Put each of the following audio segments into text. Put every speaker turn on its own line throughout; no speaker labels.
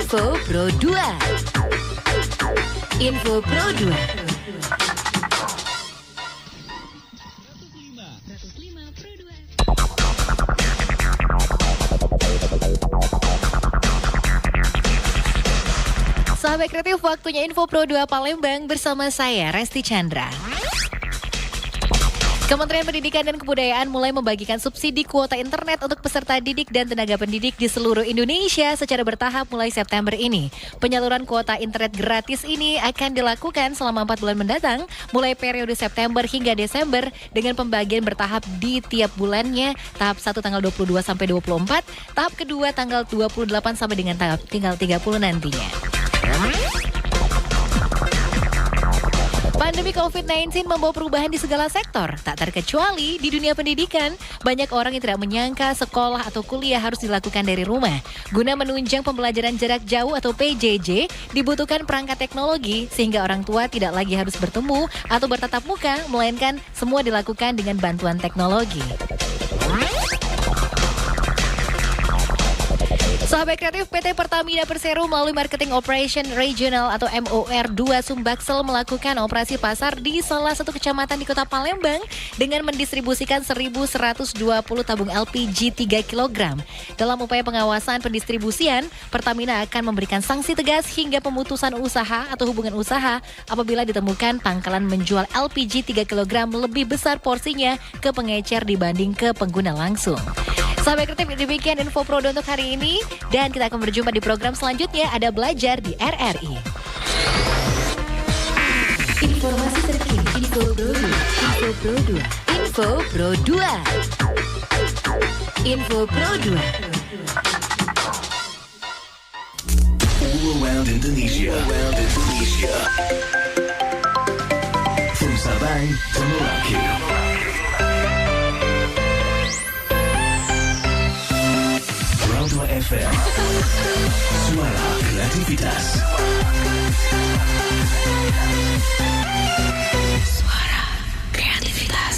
Info Pro 2. Info Pro 2. Sahabat kreatif, waktunya Info Pro 2 Palembang bersama saya Resti Chandra. Kementerian Pendidikan dan Kebudayaan mulai membagikan subsidi kuota internet untuk peserta didik dan tenaga pendidik di seluruh Indonesia secara bertahap mulai September ini. Penyaluran kuota internet gratis ini akan dilakukan selama 4 bulan mendatang, mulai periode September hingga Desember dengan pembagian bertahap di tiap bulannya, tahap 1 tanggal 22 sampai 24, tahap kedua tanggal 28 sampai dengan tanggal 30 nantinya. Pandemi COVID-19 membawa perubahan di segala sektor, tak terkecuali di dunia pendidikan. Banyak orang yang tidak menyangka sekolah atau kuliah harus dilakukan dari rumah. Guna menunjang pembelajaran jarak jauh atau PJJ, dibutuhkan perangkat teknologi sehingga orang tua tidak lagi harus bertemu atau bertatap muka, melainkan semua dilakukan dengan bantuan teknologi. Sahabat kreatif, PT Pertamina Persero melalui Marketing Operation Regional atau MOR2 Sumbaksel melakukan operasi pasar di salah satu kecamatan di Kota Palembang dengan mendistribusikan 1.120 tabung LPG 3 kg. Dalam upaya pengawasan pendistribusian, Pertamina akan memberikan sanksi tegas hingga pemutusan usaha atau hubungan usaha apabila ditemukan pangkalan menjual LPG 3 kg lebih besar porsinya ke pengecer dibanding ke pengguna langsung. Sahabat kreatif, demikian Info Pro untuk hari ini. Dan kita akan berjumpa di program selanjutnya, ada Belajar di RRI. Informasi terkini, Info Pro 2. Info Pro 2. Info Pro 2. Info Pro 2.
All around Indonesia. From Sabang to Merauke. Pro 2 FM. Suara kreativitas.
Suara kreativitas.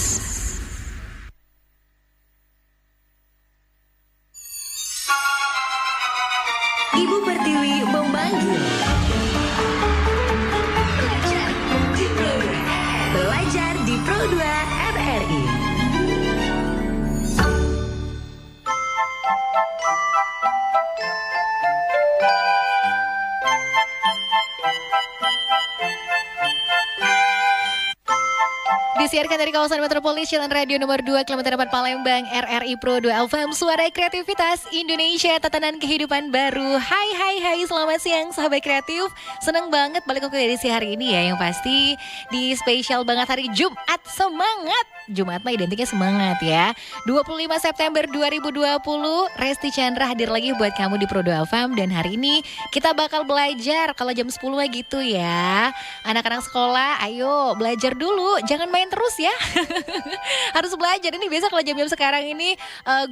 Ibu Pertiwi memanggil. Belajar di Pro 2 RRI. Disiarkan dari kawasan metropolis Jalan Radio nomor 2 Kilometer 4 Palembang, RRI Pro 2 FM, suara kreativitas Indonesia, tatanan kehidupan baru. Hai, selamat siang sahabat kreatif. Seneng banget balik ke edisi hari ini ya, yang pasti di spesial banget hari Jumat. Semangat! Jumat mah identiknya semangat ya. 25 September 2020, Resti Chandra hadir lagi buat kamu di Pro 2 FM. Dan hari ini kita bakal belajar, kalau jam 10 gitu ya. Anak-anak sekolah, ayo belajar dulu, jangan main terus ya. Harus belajar. Ini biasa kalau jam-jam sekarang ini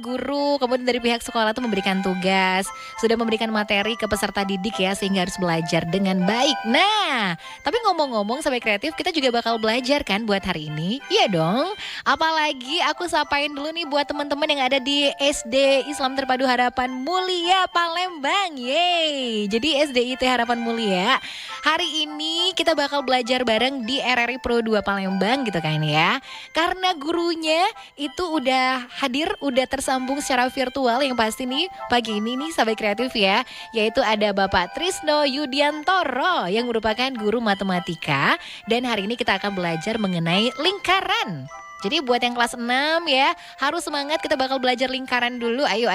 guru kemudian dari pihak sekolah tuh memberikan tugas, sudah memberikan materi ke peserta didik ya, sehingga harus belajar dengan baik. Nah, tapi ngomong-ngomong sampai kreatif, kita juga bakal belajar kan buat hari ini. Iya dong. Apalagi aku sapain dulu nih buat teman-teman yang ada di SD Islam Terpadu Harapan Mulia Palembang. Yeay. Jadi SDIT Harapan Mulia. Hari ini kita bakal belajar bareng di RRI Pro 2 Palembang gitu kan ya. Karena gurunya itu udah hadir, udah tersambung secara virtual, yang pasti nih pagi ini nih sahabat kreatif ya, yaitu ada Bapak Trisno Yudiantoro yang merupakan guru matematika, dan hari ini kita akan belajar mengenai lingkaran. Jadi buat yang kelas 6 ya, harus semangat, kita bakal belajar lingkaran dulu. Ayo.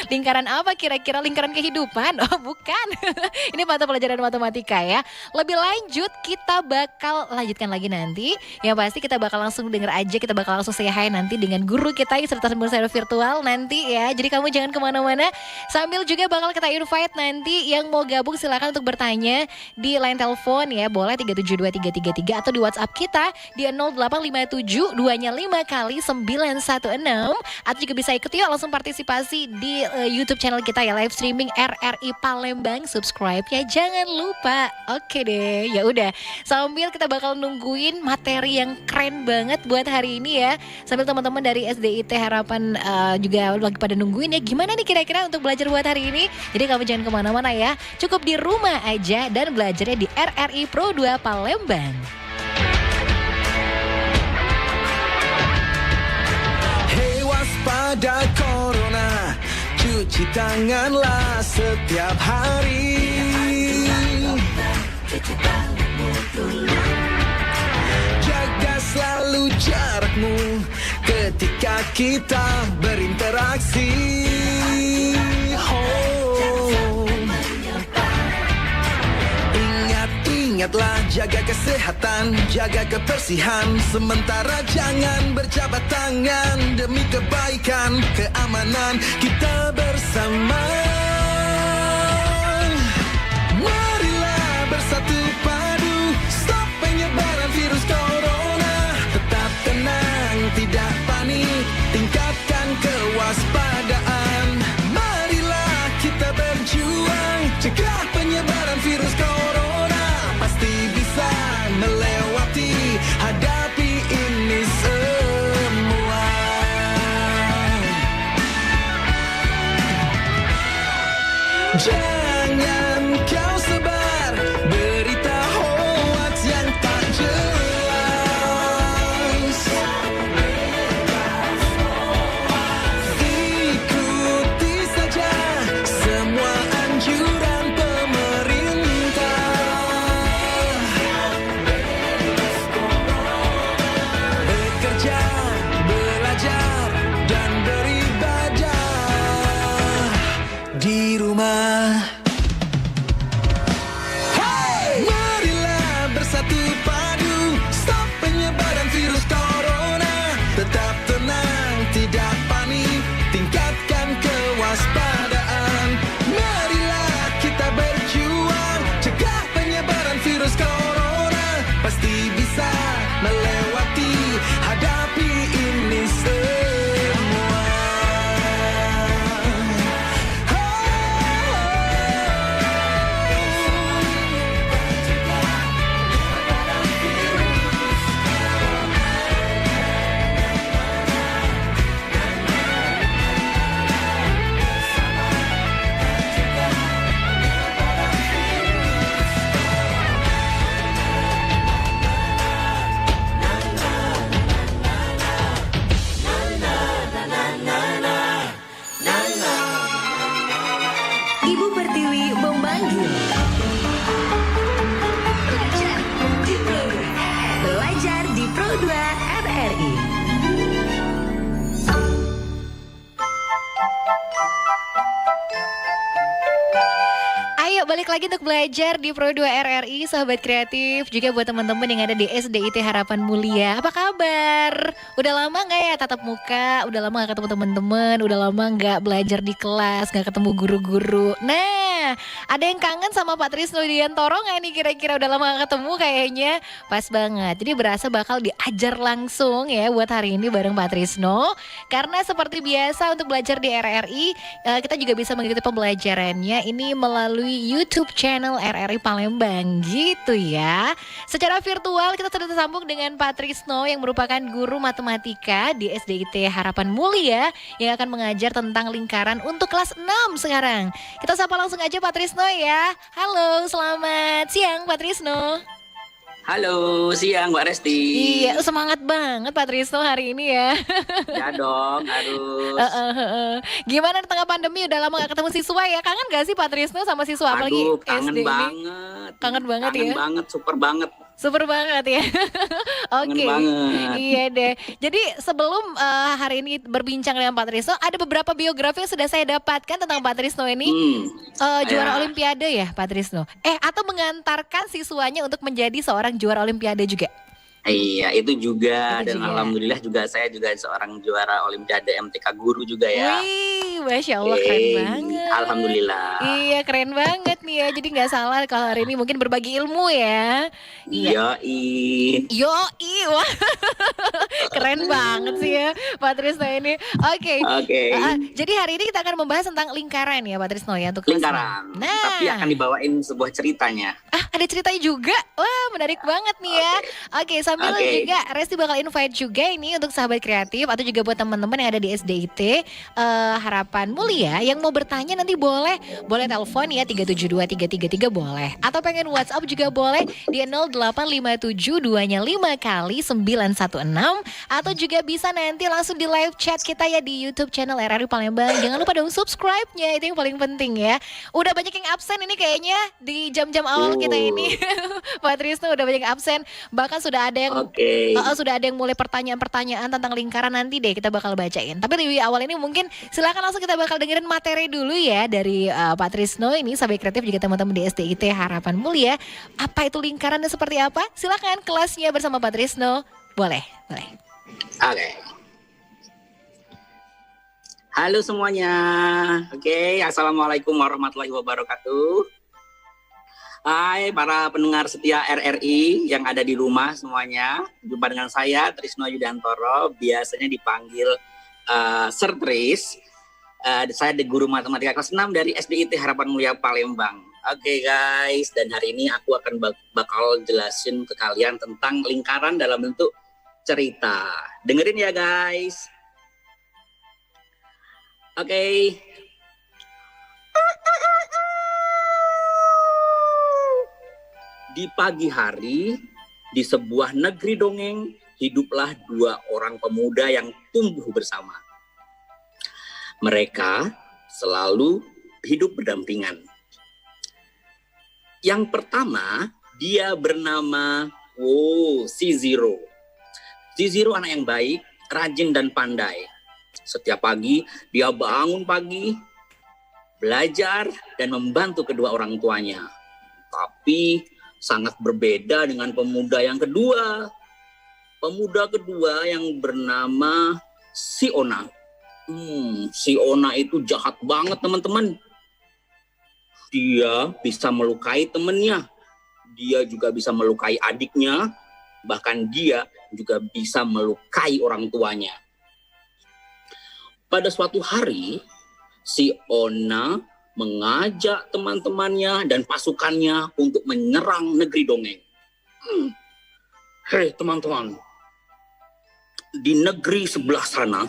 Lingkaran apa kira-kira? Lingkaran kehidupan? Oh bukan. Ini mata pelajaran matematika ya. Lebih lanjut kita bakal lanjutkan lagi nanti. Yang pasti kita bakal langsung denger aja, kita bakal langsung say hi nanti dengan guru kita yang serta secara virtual nanti ya. Jadi kamu jangan kemana-mana. Sambil juga bakal kita invite nanti yang mau gabung silakan untuk bertanya di line telepon ya. Boleh 3723333 atau di WhatsApp kita di 08 0857 2-nya 5 kali 916. Atau juga bisa ikut yuk langsung partisipasi di YouTube channel kita ya, live streaming RRI Palembang. Subscribe ya, jangan lupa. Oke deh, ya udah. Sambil kita bakal nungguin materi yang keren banget buat hari ini ya. Sambil teman-teman dari SDIT Harapan juga lagi pada nungguin ya, gimana nih kira-kira untuk belajar buat hari ini. Jadi kamu jangan kemana-mana ya, cukup di rumah aja dan belajarnya di RRI Pro 2 Palembang.
Hey, waspada corona, cuci tanganlah setiap hari. Jaga selalu jarakmu ketika kita berinteraksi. Ingatlah jaga kesehatan, jaga kebersihan. Sementara jangan berjabat tangan, demi kebaikan, keamanan kita bersama. Marilah bersatu padu, stop penyebaran virus corona. Tetap tenang, tidak panik, tingkatkan kewaspadaan. Marilah kita berjuang, cegah penyebaran virus corona. Pasti bisa melewati, hadapi ini semua. Jangan kau sebar berita hoax yang tak jelas. Ikuti saja semua anjuran pemerintah. Bekerja, belajar, dan beribadah di rumah. Hey! Marilah bersatu padu, stop penyebaran virus corona. Tetap tenang, tidak panik, tingkatkan kewaspadaan. Marilah kita berjuang, cegah penyebaran virus corona. Pasti bisa melewati, hadapi ini semua.
Ibu Pertiwi memanggil. Belajar di Pro 2 RRI.
Ayo balik lagi untuk belajar di Pro 2 RRI, sahabat kreatif. Juga buat teman-teman yang ada di SDIT Harapan Mulia. Apa kabar? Udah lama gak ya tatap muka? Udah lama gak ketemu teman-teman? Udah lama gak belajar di kelas? Gak ketemu guru-guru? Nah, ada yang kangen sama Pak Trisno Diantoro gak nih kira-kira? Udah lama gak ketemu kayaknya. Pas banget. Jadi berasa bakal diajar langsung ya buat hari ini bareng Pak Trisno. Karena seperti biasa untuk belajar di RRI, kita juga bisa mengikuti pembelajarannya ini melalui YouTube channel RRI Palembang gitu ya. Secara virtual kita sudah tersambung dengan Pak Trisno yang merupakan guru matematika di SDIT Harapan Mulia yang akan mengajar tentang lingkaran untuk kelas 6 sekarang. Kita sapa langsung aja Pak Trisno ya. Halo, selamat siang Pak Trisno.
Halo, siang Mbak Resti.
Iya, semangat banget Pak Trisno hari ini ya.
Ya dong, harus.
Gimana di tengah pandemi udah lama gak ketemu siswa ya? Kangen gak sih Pak Trisno sama siswa apalagi
Aduh, kangen
SD ini?
banget.
Kangen banget ya?
Kangen banget, super banget.
Super banget ya. Oke.
banget.
Iya deh. Jadi sebelum hari ini berbincang dengan Pak Trisno, ada beberapa biografi yang sudah saya dapatkan tentang Pak Trisno ini. Juara
Ya.
Olimpiade ya Pak Trisno. Atau mengantarkan siswanya untuk menjadi seorang juara Olimpiade juga.
Iya, itu juga.
Itu
Dan
juga.
alhamdulillah juga saya juga seorang juara Olimpiade MTK Guru juga ya.
Wih, Masya Allah keren banget.
Alhamdulillah.
Iya keren banget nih ya. Jadi nggak salah kalau hari ini mungkin berbagi ilmu ya. Iya.
Yoi.
Yoi, wah keren banget sih ya Pak Trisno ini. Oke.
Oke.
Jadi hari ini kita akan membahas tentang lingkaran ya Pak Trisno ya untuk kelas
Lingkaran.
6. Nah,
Tapi akan dibawain sebuah ceritanya.
ada ceritanya juga. Wah, menarik banget nih ya. Oke, sambil
Oke.
juga Resti bakal invite juga ini untuk sahabat kreatif atau juga buat teman-teman yang ada di SDIT Harapan Mulia yang mau bertanya nanti boleh telepon ya 372 333 boleh. Atau pengen WhatsApp juga boleh di 0857 2-nya 5 kali 916 atau juga bisa nanti langsung di live chat kita ya di YouTube channel RRI Palembang. Jangan lupa dong subscribe-nya, itu yang paling penting ya. Udah banyak yang absen ini kayaknya di jam-jam awal kita ini. Pak Trisno udah banyak absen. Bahkan sudah ada yang
Oke.
sudah ada yang mulai pertanyaan-pertanyaan tentang lingkaran, nanti deh kita bakal bacain. Tapi lebih awal ini mungkin silakan langsung kita bakal dengerin materi dulu ya dari Pak Trisno ini, sahabat kreatif juga teman-teman di SDIT Harapan Mulia. Apa itu lingkaran dan seperti apa? Silakan kelasnya bersama Pak Trisno. Boleh.
Oke. Halo semuanya. Oke, assalamualaikum warahmatullahi wabarakatuh. Hai para pendengar setia RRI yang ada di rumah semuanya. Jumpa dengan saya Trisno Yudantoro, biasanya dipanggil Sir Tris. Saya guru matematika kelas 6 dari SDIT Harapan Mulia Palembang. Oke guys, dan hari ini aku akan bakal jelasin ke kalian tentang lingkaran dalam bentuk cerita. Dengerin ya guys. Oke. Di pagi hari, di sebuah negeri dongeng, hiduplah dua orang pemuda yang tumbuh bersama. Mereka selalu hidup berdampingan. Yang pertama, dia bernama si Zero. Si Zero anak yang baik, rajin dan pandai. Setiap pagi, dia bangun pagi, belajar, dan membantu kedua orang tuanya. Tapi sangat berbeda dengan pemuda yang kedua. Pemuda kedua yang bernama si Ona. Si Ona itu jahat banget teman-teman. Dia bisa melukai temannya. Dia juga bisa melukai adiknya. Bahkan dia juga bisa melukai orang tuanya. Pada suatu hari, si Ona mengajak teman-temannya dan pasukannya untuk menyerang negeri dongeng. Hei teman-teman, di negeri sebelah sana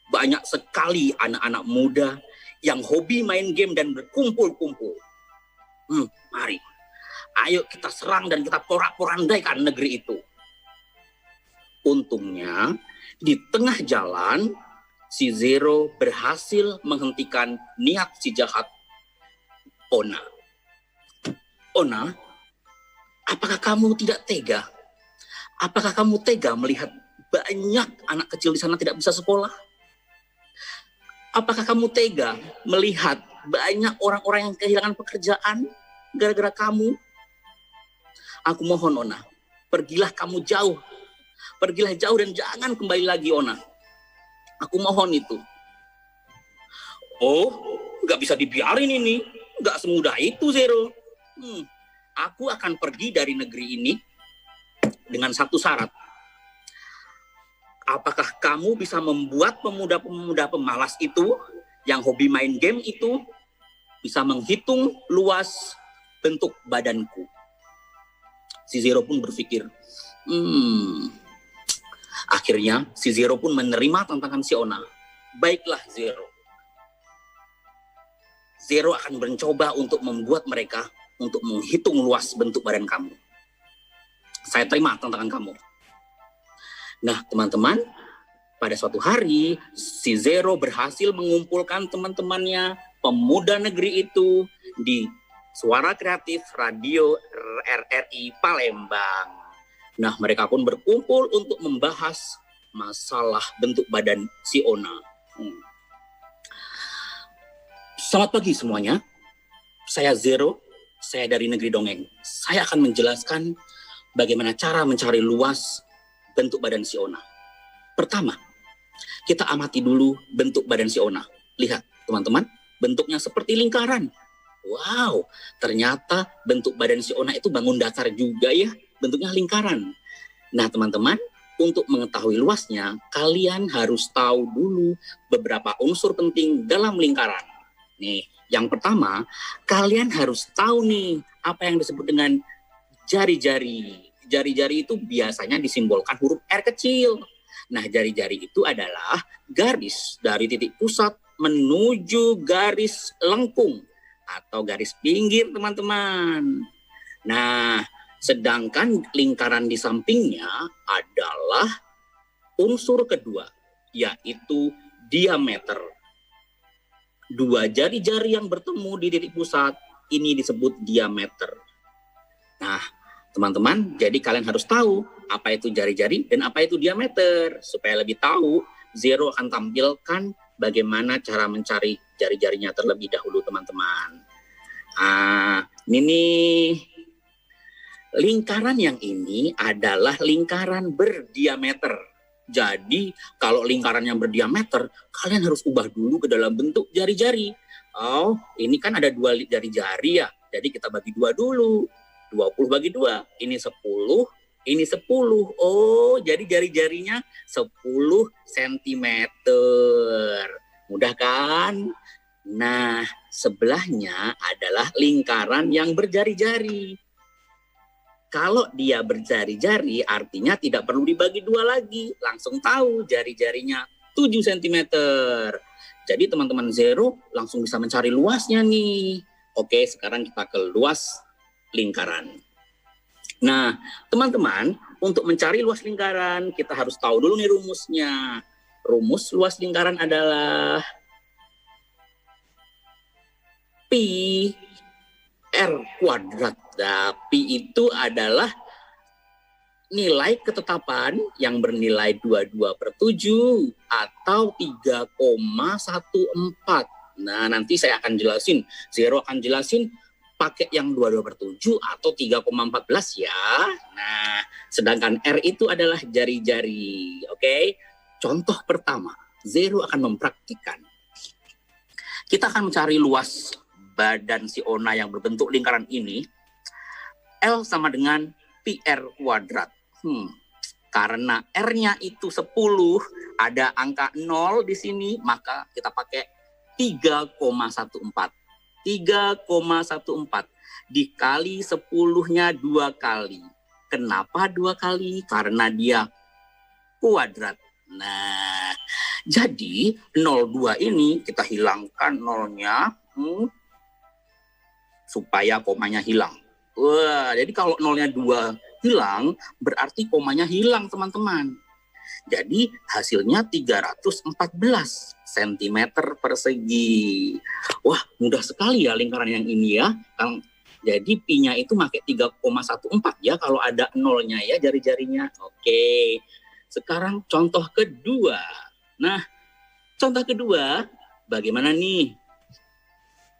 banyak sekali anak-anak muda yang hobi main game dan berkumpul-kumpul. Mari, ayo kita serang dan kita porak-porandaikan negeri itu. Untungnya, di tengah jalan, si Zero berhasil menghentikan niat si jahat Ona. Ona, apakah kamu tidak tega? Apakah kamu tega melihat banyak anak kecil di sana tidak bisa sekolah? Apakah kamu tega melihat banyak orang-orang yang kehilangan pekerjaan gara-gara kamu? Aku mohon Ona, pergilah kamu jauh. Pergilah jauh dan jangan kembali lagi Ona. Aku mohon itu. Oh, nggak bisa dibiarin ini. Nggak semudah itu, Zero. Aku akan pergi dari negeri ini dengan satu syarat. Apakah kamu bisa membuat pemuda-pemuda pemalas itu, yang hobi main game itu, bisa menghitung luas bentuk badanku? Si Zero pun berpikir, akhirnya si Zero pun menerima tantangan si Ona. Baiklah Zero. Zero akan mencoba untuk membuat mereka untuk menghitung luas bentuk badan kamu. Saya terima tantangan kamu. Nah teman-teman, pada suatu hari si Zero berhasil mengumpulkan teman-temannya pemuda negeri itu di Suara Kreatif Radio RRI Palembang. Nah, mereka pun berkumpul untuk membahas masalah bentuk badan si Ona. Selamat pagi semuanya. Saya Zero, saya dari negeri dongeng. Saya akan menjelaskan bagaimana cara mencari luas bentuk badan si Ona. Pertama, kita amati dulu bentuk badan si Ona. Lihat teman-teman, bentuknya seperti lingkaran. Wow, ternyata bentuk badan si Ona itu bangun datar juga ya, bentuknya lingkaran. Nah teman-teman, untuk mengetahui luasnya, kalian harus tahu dulu beberapa unsur penting dalam lingkaran. Nih, yang pertama, kalian harus tahu nih apa yang disebut dengan jari-jari. Jari-jari itu biasanya disimbolkan huruf R kecil. Nah, jari-jari itu adalah garis dari titik pusat menuju garis lengkung atau garis pinggir, teman-teman. Nah, sedangkan lingkaran di sampingnya adalah unsur kedua, yaitu diameter. Dua jari-jari yang bertemu di titik pusat, ini disebut diameter. Nah, teman-teman, jadi kalian harus tahu apa itu jari-jari dan apa itu diameter. Supaya lebih tahu, Zero akan tampilkan bagaimana cara mencari jari-jarinya terlebih dahulu, teman-teman. Ini nih. Lingkaran yang ini adalah lingkaran berdiameter. Jadi kalau lingkaran yang berdiameter, kalian harus ubah dulu ke dalam bentuk jari-jari. Oh, ini kan ada 2 jari-jari ya. Jadi kita bagi 2 dulu. 20 bagi 2. Ini 10, ini 10. Oh, jadi jari-jarinya 10 cm. Mudah kan? Nah, sebelahnya adalah lingkaran yang berjari-jari. Kalau dia berjari-jari artinya tidak perlu dibagi 2 lagi. Langsung tahu jari-jarinya 7 cm. Jadi teman-teman Zero langsung bisa mencari luasnya nih. Oke, sekarang kita ke luas lingkaran. Nah, teman-teman, untuk mencari luas lingkaran kita harus tahu dulu nih rumusnya. Rumus luas lingkaran adalah pi R kuadrat. Nah, pi itu adalah nilai ketetapan yang bernilai 22/7 atau 3,14. Nah, nanti saya akan jelasin. Zero akan jelasin pakai yang 22/7 atau 3,14 ya. Nah, sedangkan R itu adalah jari-jari. Oke? Contoh pertama, Zero akan mempraktikkan. Kita akan mencari luas badan si Ona yang berbentuk lingkaran ini. L sama dengan pi R kuadrat. Karena R-nya itu 10, ada angka 0 di sini, maka kita pakai 3,14. 3,14 dikali 10-nya 2 kali. Kenapa 2 kali? Karena dia kuadrat. Nah, jadi 02 ini kita hilangkan 0-nya supaya komanya hilang. Wah, jadi kalau 0-nya 2 hilang, berarti komanya hilang, teman-teman. Jadi hasilnya 314 cm persegi. Wah, mudah sekali ya lingkaran yang ini ya. Jadi pi-nya itu pakai 3,14 ya kalau ada 0-nya ya jari-jarinya. Oke, sekarang contoh kedua. Nah, contoh kedua bagaimana nih?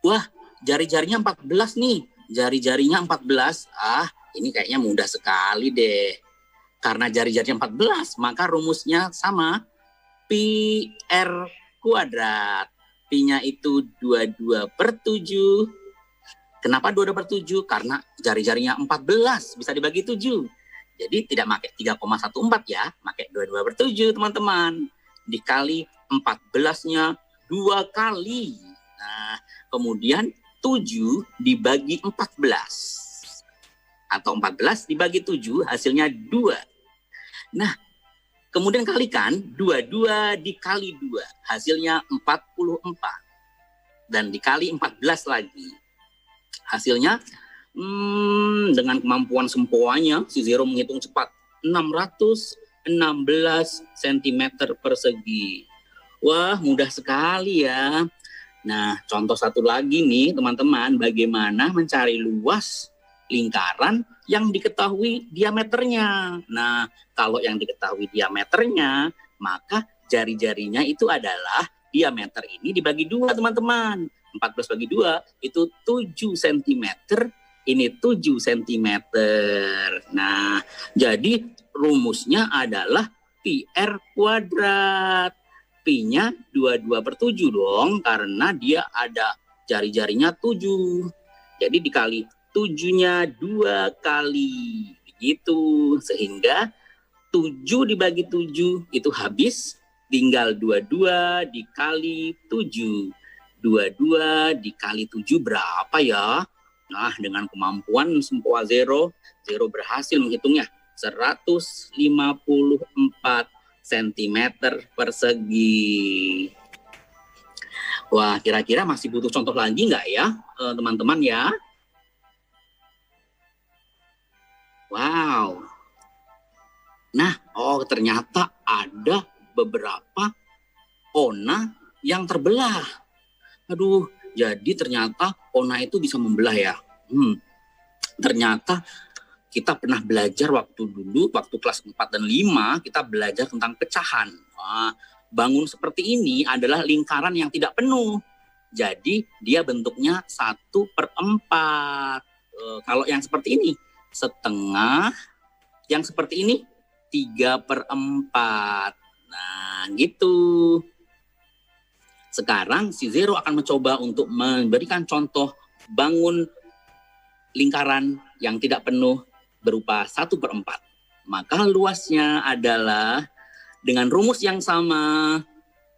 Wah, jari-jarinya 14 nih. Jari-jarinya 14. Ini kayaknya mudah sekali deh. Karena jari-jarinya 14, maka rumusnya sama. Pi R kuadrat. Pi-nya itu 22/7. Kenapa 22/7? Karena jari-jarinya 14, bisa dibagi 7. Jadi tidak pakai 3,14 ya, pakai 22/7 teman-teman. Dikali 14-nya 2 kali. Nah, kemudian 7 dibagi 14. Atau 14 dibagi 7 hasilnya 2. Nah, kemudian kalikan 22 dikali 2 hasilnya 44. Dan dikali 14 lagi. Hasilnya dengan kemampuan sempoanya si Zero menghitung cepat 616 cm persegi. Wah, mudah sekali ya. Nah, contoh satu lagi nih teman-teman, bagaimana mencari luas lingkaran yang diketahui diameternya. Nah, kalau yang diketahui diameternya, maka jari-jarinya itu adalah diameter ini dibagi 2 teman-teman. 14 bagi 2 itu 7 cm ini 7 cm. Nah, jadi rumusnya adalah pi r kuadrat. Pi-nya 22/7 dong, karena dia ada jari-jarinya 7. Jadi dikali 7-nya 2 kali. Begitu, sehingga 7 dibagi 7 itu habis, tinggal 22 dikali 7. 22 dikali 7 berapa ya? Nah, dengan kemampuan sempoa Zero berhasil menghitungnya. 154 cm persegi. Wah, kira-kira masih butuh contoh lagi nggak ya, teman-teman ya? Wow. Nah, ternyata ada beberapa ona yang terbelah. Aduh, jadi ternyata ona itu bisa membelah ya. Ternyata kita pernah belajar waktu kelas 4 dan 5, kita belajar tentang pecahan. Bangun seperti ini adalah lingkaran yang tidak penuh. Jadi dia bentuknya 1/4. Kalau yang seperti ini, setengah. Yang seperti ini, 3/4. Nah, gitu. Sekarang si Zero akan mencoba untuk memberikan contoh bangun lingkaran yang tidak penuh berupa 1/4. Maka luasnya adalah dengan rumus yang sama,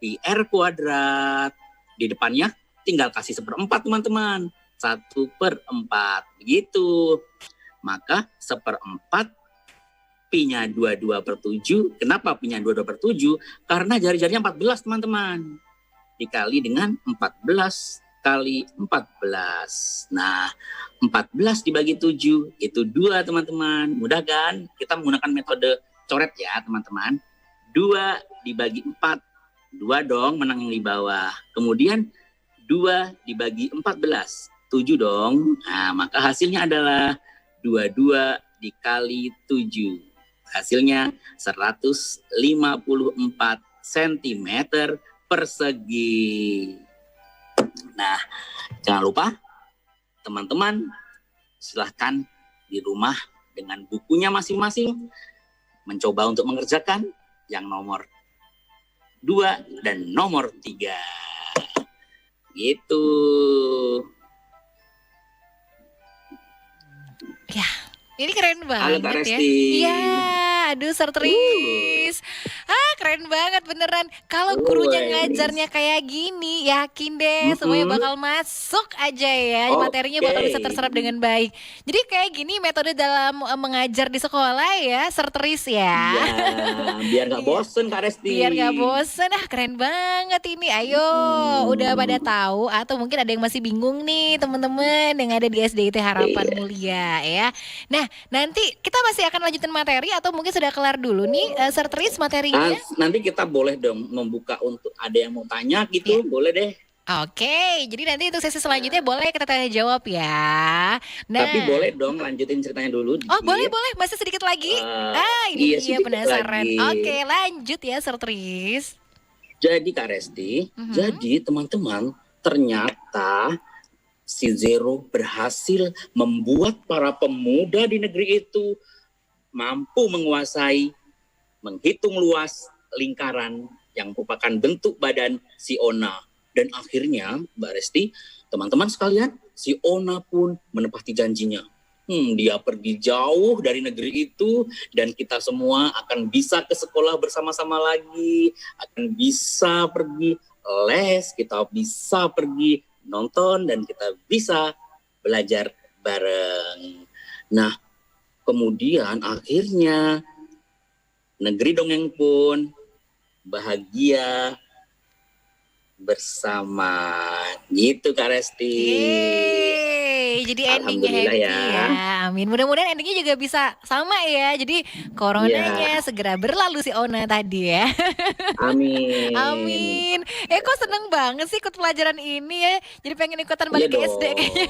pi r kuadrat. Di depannya tinggal kasih 1/4 teman-teman. 1/4. Begitu. Maka 1/4 pi-nya 22/7. Kenapa pi-nya 22/7? Karena jari-jarinya 14 teman-teman. Dikali dengan 14 kali 14. Nah, 14 dibagi 7 itu 2 teman-teman. Mudah kan? Kita menggunakan metode coret ya teman-teman. 2 dibagi 4. 2 dong menang yang di bawah. Kemudian 2 dibagi 14. 7 dong. Nah, maka hasilnya adalah 22 dikali 7. Hasilnya 154 cm persegi. Nah, jangan lupa teman-teman silahkan di rumah dengan bukunya masing-masing mencoba untuk mengerjakan yang nomor 2 dan nomor 3. Gitu.
Ya, ini keren banget
Kak
ya.
Resti.
Iya, aduh Sertris. Keren banget beneran. Kalau gurunya ngajarnya kayak gini, yakin deh semuanya bakal masuk aja ya. Materinya bakal bisa terserap dengan baik. Jadi kayak gini metode dalam mengajar di sekolah ya, Sertris ya.
Ya, biar gak bosen Kak Resti.
Biar gak bosen, keren banget ini. Ayo, udah pada tahu atau mungkin ada yang masih bingung nih teman-teman yang ada di SDIT Harapan Mulia ya. Nah, nanti kita masih akan lanjutin materi atau mungkin sudah kelar dulu nih Sertris materinya?
Nanti kita boleh dong membuka untuk ada yang mau tanya gitu, boleh deh.
Oke, jadi nanti untuk sesi selanjutnya boleh kita tanya jawab ya. Nah,
tapi boleh dong lanjutin ceritanya dulu.
Oh boleh, masih sedikit lagi. Ini dia penasaran.
Lagi.
Oke, lanjut ya Sertris.
Jadi Kak Resti, jadi teman-teman ternyata si Zero berhasil membuat para pemuda di negeri itu mampu menguasai, menghitung luas lingkaran yang merupakan bentuk badan si Ona. Dan akhirnya, Mbak Resti, teman-teman sekalian, si Ona pun menepati janjinya. Dia pergi jauh dari negeri itu dan kita semua akan bisa ke sekolah bersama-sama lagi, akan bisa pergi les, kita bisa pergi nonton dan kita bisa belajar bareng. Nah, kemudian akhirnya negeri dongeng pun bahagia bersama gitu Kak Resti.
Jadi endingnya happy ya. Amin. Mudah-mudahan endingnya juga bisa sama ya. Jadi coronanya segera berlalu si Ona tadi ya.
Amin.
Amin. Kok seneng banget sih ikut pelajaran ini ya. Jadi pengen ikutan balik ke SD kayaknya.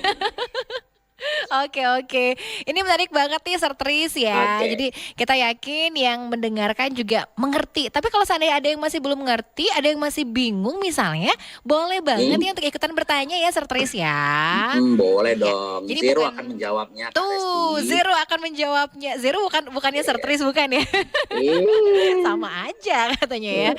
Oke. Ini menarik banget nih Sertris ya.
Oke.
Jadi kita yakin yang mendengarkan juga mengerti. Tapi kalau seandainya ada yang masih belum mengerti, ada yang masih bingung misalnya, boleh banget ya untuk ikutan bertanya ya Sertris ya.
Boleh
Iya.
dong.
Jadi
Zero
bukan-
akan menjawabnya. Kak
Tuh,
Resti.
Zero akan menjawabnya. Zero bukannya Sertris bukan ya? Sama aja katanya ya.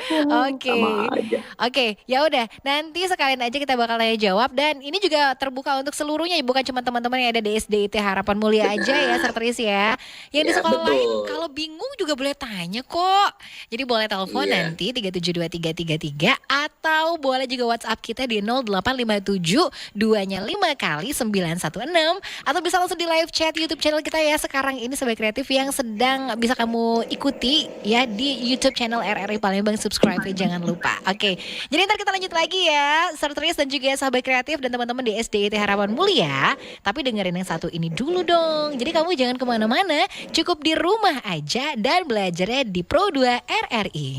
Oke.
Sama aja.
Oke, ya udah. Nanti sekalian aja kita bakal tanya jawab dan ini juga terbuka untuk seluruhnya, bukan cuma teman-teman yang ada di SDIT Harapan Mulia aja ya, Sertris ya. Yang di
Ya,
sekolah lain
betul.
kalau bingung juga boleh tanya kok. Jadi boleh telepon
Iya.
nanti 3723333 atau boleh juga WhatsApp kita di 0857 2-nya 5 kali 916 atau bisa langsung di live chat YouTube channel kita ya sekarang ini Sobat Kreatif yang sedang bisa kamu ikuti ya di YouTube channel RRI Palembang, subscribe jangan lupa. Oke. Jadi ntar kita lanjut lagi ya, Sertris dan juga Sahabat Kreatif dan teman-teman di SDIT Harapan Mulia. Tapi dengerin yang satu ini dulu dong. Jadi kamu jangan kemana-mana, cukup di rumah aja dan belajarnya di Pro 2 RRI.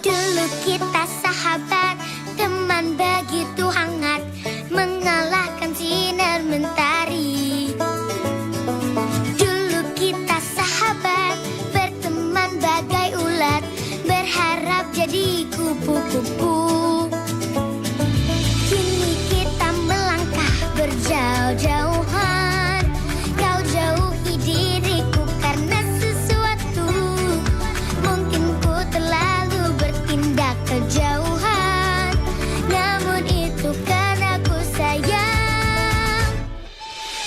Dulu kita sahabat, teman begitu hangat, mengalahkan sinar mentari. Dulu kita sahabat, berteman bagai ulat, berharap jadi kupu-kupu. Kini kita melangkah berjauh-jauhan, kau jauhi diriku karena sesuatu. Mungkin ku terlalu bertindak kejauhan, namun itu karena ku sayang.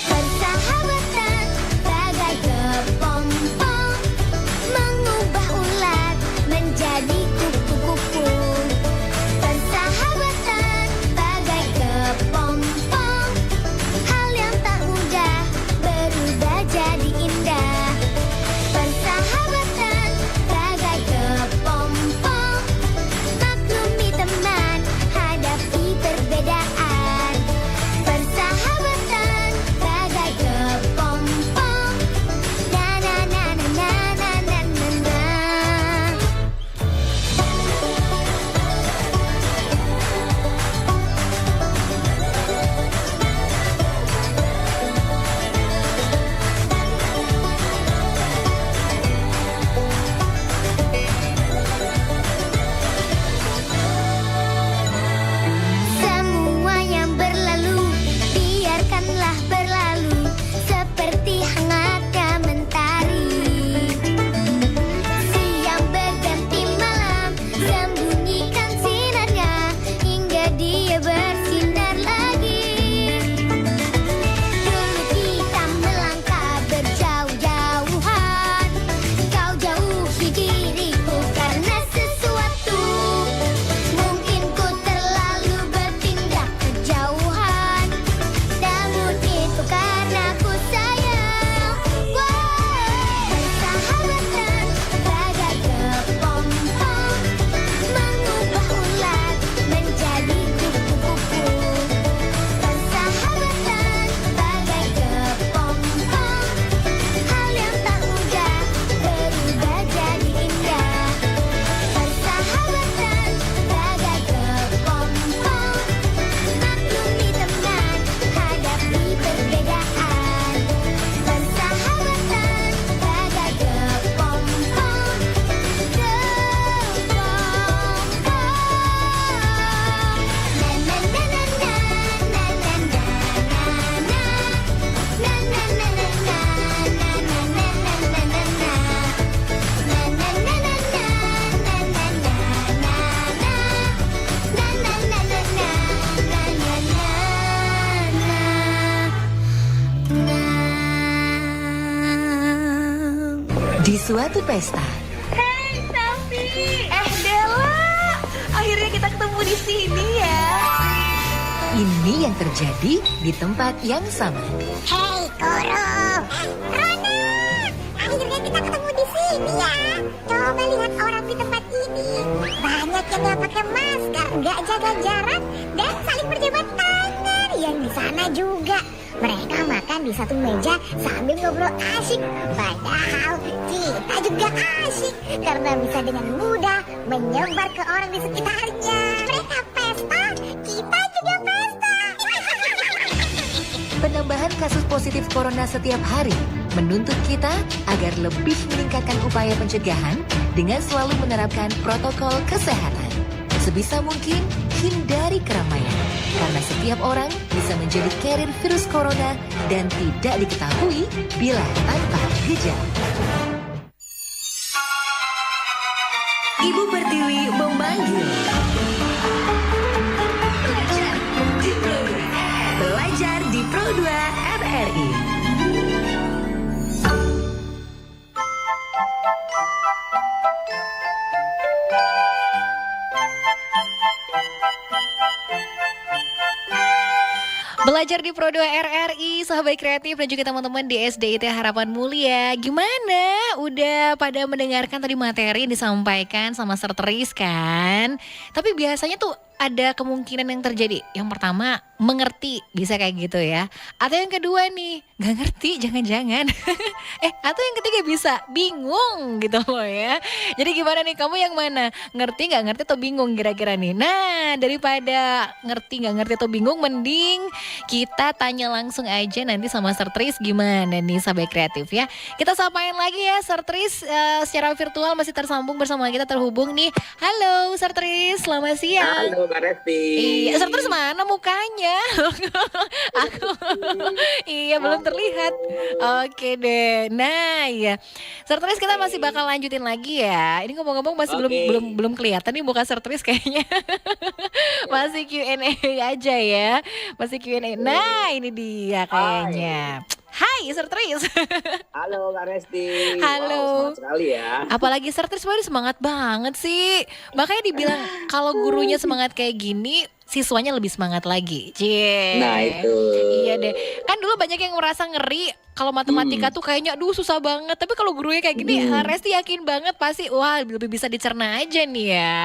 Persahabatan bagai kepompong, mengubah ulat menjadi kupu-kupu. Persahabatan bagai kepompong, hal yang tak mudah berubah jadi indah. Persahabatan bagai kepompong, maklumi teman, hadapi perbedaan. Persahabatan bagai kepompong, na na na na na na na na na. Semua yang berlalu, biarkanlah berlalu seperti hangatnya mentari. Siang berganti malam, sembunyikan sinarnya hingga dia bersinar lagi. Dulu kita melangkah berjauh-jauhan, kau jauhi diriku karena sesuatu. Mungkin ku terlalu bertindak kejauhan, namun itu karena ku sayang. Persahabatan bagai kepompong, mengubah ulat menjadi kupu-kupu. Persahabatan bagai kepompong, hal yang tak mudah berubah jadi indah. Persahabatan bagai kepompong, maklumi teman, hadapi perbedaan. Persahabatan bagai kepompong, na na na na na na na na na na na na na
Di suatu pesta,
Hey Selfie, Della, akhirnya kita ketemu di sini ya.
ini yang terjadi di tempat yang sama.
Hei Koro, Rona, akhirnya kita ketemu di sini ya. Coba lihat orang di tempat ini, banyak yang nggak pakai masker, nggak jaga jarak, dan saling berjabat tangan. Yang di sana temennya juga. Mereka makan di satu meja sambil ngobrol asik. Padahal kita juga asik karena bisa dengan mudah menyebar ke orang di sekitarnya. Mereka pesta, kita juga pesta.
Penambahan kasus positif corona setiap hari menuntut kita agar lebih meningkatkan upaya pencegahan dengan selalu menerapkan protokol kesehatan. Sebisa mungkin hindari keramaian karena setiap orang bisa menjadi carrier virus corona dan tidak diketahui bila tanpa gejala. Ibu Pertiwi memanggil. Belajar di Pro 2 RRI.
Belajar di Pro 2 RRI, sahabat kreatif dan juga teman-teman di SDIT Harapan Mulia. Gimana? Udah pada mendengarkan tadi materi yang disampaikan sama Sertris kan? Tapi biasanya tuh ada kemungkinan yang terjadi. Yang pertama, mengerti, bisa kayak gitu ya. Atau yang kedua nih, gak ngerti, jangan-jangan. Atau yang ketiga bisa, bingung gitu loh ya. Jadi gimana nih, kamu yang mana? Ngerti gak ngerti atau bingung kira-kira nih? Nah, daripada ngerti gak ngerti atau bingung, mending kita tanya langsung aja nanti sama Sertris gimana nih sahabat kreatif ya. Kita sapain lagi ya Sertris secara virtual masih tersambung bersama kita, terhubung nih. Halo Sertris, selamat siang.
Halo Kak Resti.
Iya, Sertris mana mukanya? Aku iya belum terlihat. Oke deh. Nah, ya. Sertris kita masih bakal lanjutin lagi ya. Ini ngomong-ngomong masih belum kelihatan nih muka Sertris kayaknya. Masih Q&A aja ya. Masih Q&A. Nah, ini dia kayaknya. Hai Sertris.
Halo Kak Resti.
Halo.
Wow, semangat sekali ya.
Apalagi Sertris baru semangat banget sih. Makanya dibilang kalau gurunya semangat kayak gini, siswanya lebih semangat lagi. Cie.
Nah itu.
Iya deh. Kan dulu banyak yang merasa ngeri kalau matematika tuh kayaknya aduh susah banget. Tapi kalau gurunya kayak gini, Resti yakin banget pasti wah lebih bisa dicerna aja nih ya.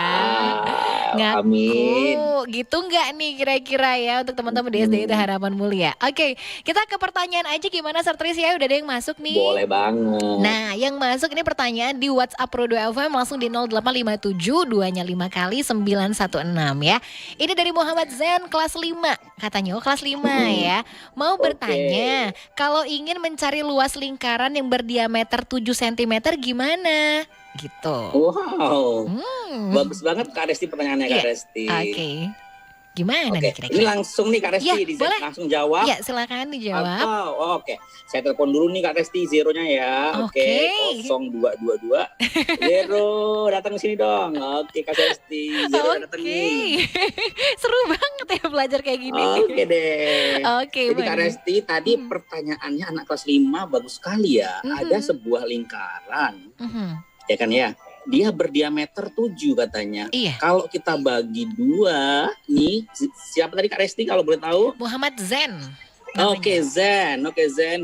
Amin.
Gitu nggak nih kira-kira ya untuk teman-teman di SDIT Harapan Mulia. Oke, kita ke pertanyaan aja gimana Sertris ya, udah ada yang masuk nih.
Boleh banget.
Nah, yang masuk ini pertanyaan di WhatsApp Pro 2 FM langsung di 0857 2-nya 5 kali 916 ya. Ini dari Muhammad Zen kelas 5. Katanya kelas 5 ya. Mau bertanya, kalau ingin mencari luas lingkaran yang berdiameter 7 cm gimana? Gitu.
Wow. Bagus banget Kak Resti pertanyaannya Kak Resti.
Oke. Gimana nih
Ini
kira-kira?
langsung nih Kak Resti
boleh.
langsung jawab.
Ya, silakan dijawab.
Oke. Saya telepon dulu nih Kak Resti zeronya ya. Oke. 0222 Zero datang ke sini dong. Oke Kak Resti. Zero datang nih.
Seru banget ya belajar kayak gini.
Oke deh.
Oke.
Jadi Kak Resti tadi pertanyaannya anak kelas 5 bagus sekali ya. Ada sebuah lingkaran. Ya kan ya. Dia berdiameter 7 katanya.
Iya.
Kalau kita bagi 2 nih, siapa tadi Kak Resti kalau boleh tahu?
Muhammad Zen.
Oke Zen,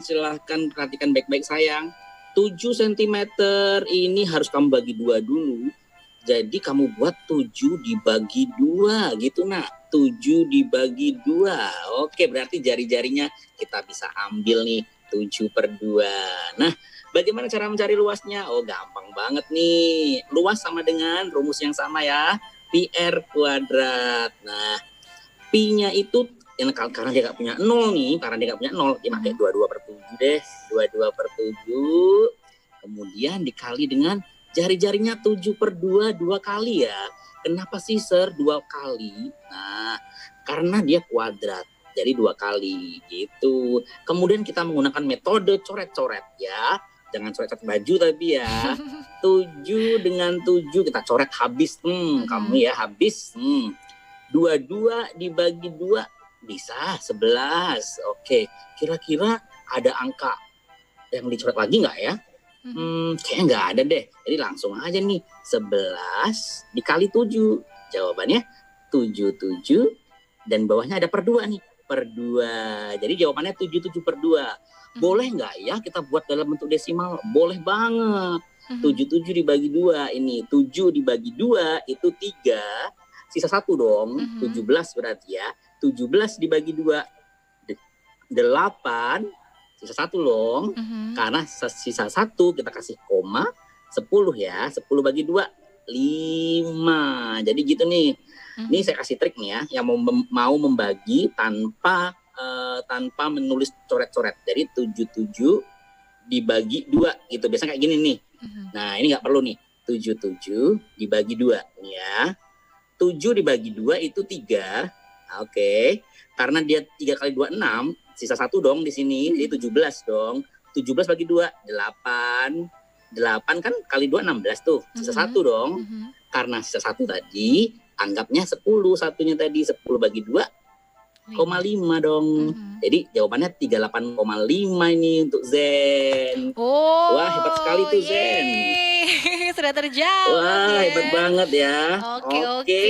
silahkan perhatikan baik-baik sayang. 7 cm ini harus kamu bagi 2 dulu. Jadi kamu buat 7 dibagi 2 gitu nak. 7 dibagi 2. Oke, berarti jari-jarinya kita bisa ambil nih 7/2. Nah, bagaimana cara mencari luasnya? Oh, gampang banget nih. Luas sama dengan rumus yang sama ya. Pi R kuadrat. Nah, Pi-nya itu karena dia nggak punya 0 nih. Karena dia nggak punya 0, dia pakai 22/7 deh. 22/7. Kemudian dikali dengan jari-jarinya 7/2, 2 kali ya. Kenapa sih, Sir, 2 kali? Nah, karena dia kuadrat. Jadi 2 kali gitu. Kemudian kita menggunakan metode coret-coret ya. Jangan coret-coret baju tapi ya. 7 dengan 7 kita coret habis. Kamu ya habis. 22 dibagi 2 bisa 11. Oke, kira-kira ada angka yang dicoret lagi nggak ya? Kayaknya nggak ada deh. Jadi langsung aja nih. 11 dikali 7. Jawabannya 77 dan bawahnya ada per 2 nih. Per 2. Jadi jawabannya 77/2. Boleh nggak ya kita buat dalam bentuk desimal? Boleh banget. 77 dibagi 2 ini. 7 dibagi 2 itu 3. Sisa 1 dong. 17 berarti ya. 17 dibagi 2. 8, sisa 1 loh. Karena sisa 1 kita kasih koma, 10 ya. 10 bagi 2, 5. Jadi gitu nih. Ini saya kasih trik nih ya, yang mau membagi tanpa menulis coret-coret. Jadi 77 dibagi 2 gitu. Biasanya kayak gini nih. Nah, ini nggak perlu nih. 77 dibagi 2 nih ya. 7 dibagi 2 itu 3. Oke. Karena dia 3 kali 2 6, sisa 1 dong di sini. Jadi 17 dong. 17 bagi 2 8. 8 kan kali 2 16 tuh. Sisa 1 dong. Karena sisa 1 tadi, anggapnya 10 satunya tadi. 10 bagi 2 0,5 dong. Jadi jawabannya 38,5 ini untuk Zen.
Oh,
Wah, hebat sekali tuh Zen.
Sudah terjawab.
Wah,
ya.
hebat banget ya.
Oke.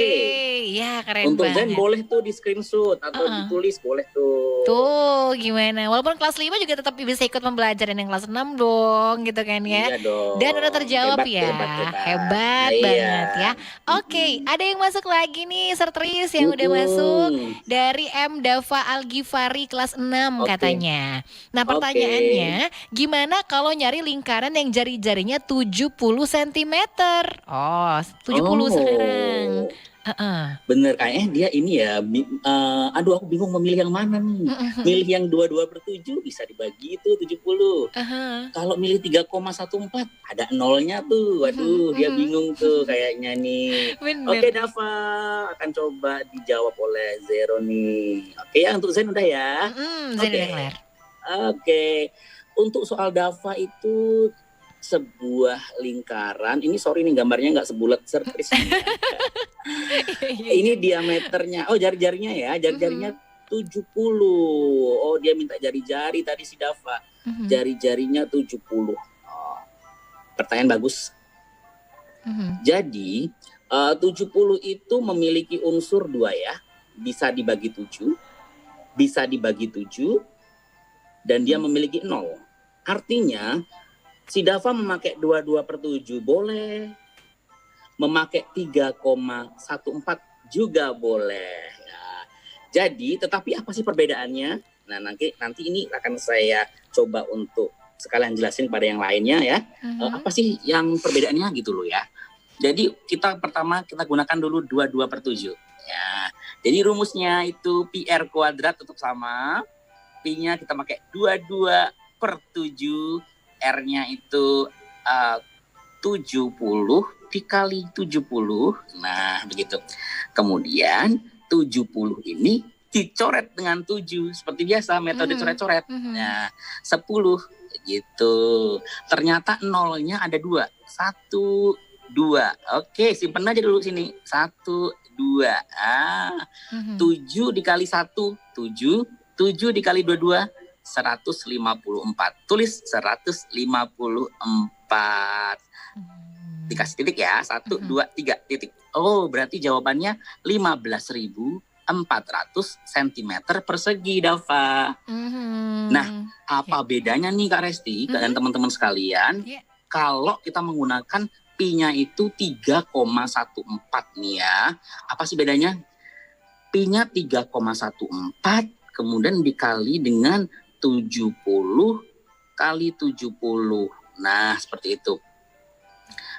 Ya, keren
Untuk
banget.
Zen boleh tuh di screenshot atau ditulis boleh tuh.
Tuh, gimana? Walaupun kelas 5 juga tetap bisa ikut pembelajaran yang kelas 6 dong, gitu kan ya.
Iya dong.
Dan udah terjawab
Hebat,
ya. Hebat
Iya.
banget ya. Oke, ada yang masuk lagi nih, Sertris yang udah masuk dari M. Dava Al-Ghifari kelas 6
Oke.
katanya. Nah, pertanyaannya, gimana kalau nyari lingkaran yang jari-jarinya 70 cm? Oh, 70 sekarang.
Bener kayaknya dia ini ya. Aduh, aku bingung memilih yang mana nih. Milih yang 22/7 bisa dibagi itu 70. Kalau milih 3,14 ada nolnya tuh. Waduh, dia bingung tuh kayaknya nih.
Bener.
Oke, Dava akan coba dijawab oleh Zero nih. Oke, ya untuk Zen udah ya.
Zen
Oke.
udah kelar.
Oke. Untuk soal Dava itu sebuah lingkaran. Ini sorry nih gambarnya nggak sebulat Sertris. Ini diameternya. Oh, jari-jarinya ya. Jari-jarinya 70. Oh, dia minta jari-jari tadi si Dava. Jari-jarinya 70. Oh, pertanyaan bagus. Jadi 70 itu memiliki unsur 2 ya. Bisa dibagi 7. Bisa dibagi 7. Dan dia memiliki 0. Artinya si Dava memakai 22/7 boleh. Memakai 3,14 juga boleh. Ya. Jadi, tetapi apa sih perbedaannya? Nah, nanti ini akan saya coba untuk sekalian jelasin pada yang lainnya ya. Apa sih yang perbedaannya gitu loh ya. Jadi, pertama kita gunakan dulu 22/7. Ya. Jadi rumusnya itu PR kuadrat tetap sama. P-nya kita pakai 22/7. R-nya itu 70 dikali 70. Nah, begitu. Kemudian 70 ini dicoret dengan 7. Seperti biasa, metode coret-coret. Nah, 10 gitu. Ternyata nolnya ada 2. 1, 2. Oke, simpen aja dulu sini. 1, 2. 7 dikali 1, 7. 7 dikali 22, 154. Tulis 154. Dikasih titik ya. 1, 2, 3 titik. Oh, berarti jawabannya 15.400 cm persegi, Dava. Nah, apa bedanya nih Kak Resti dan teman-teman sekalian? Kalau kita menggunakan Pi-nya itu 3,14 nih ya. Apa sih bedanya? Pi-nya 3,14 kemudian dikali dengan 70 kali 70. Nah, seperti itu.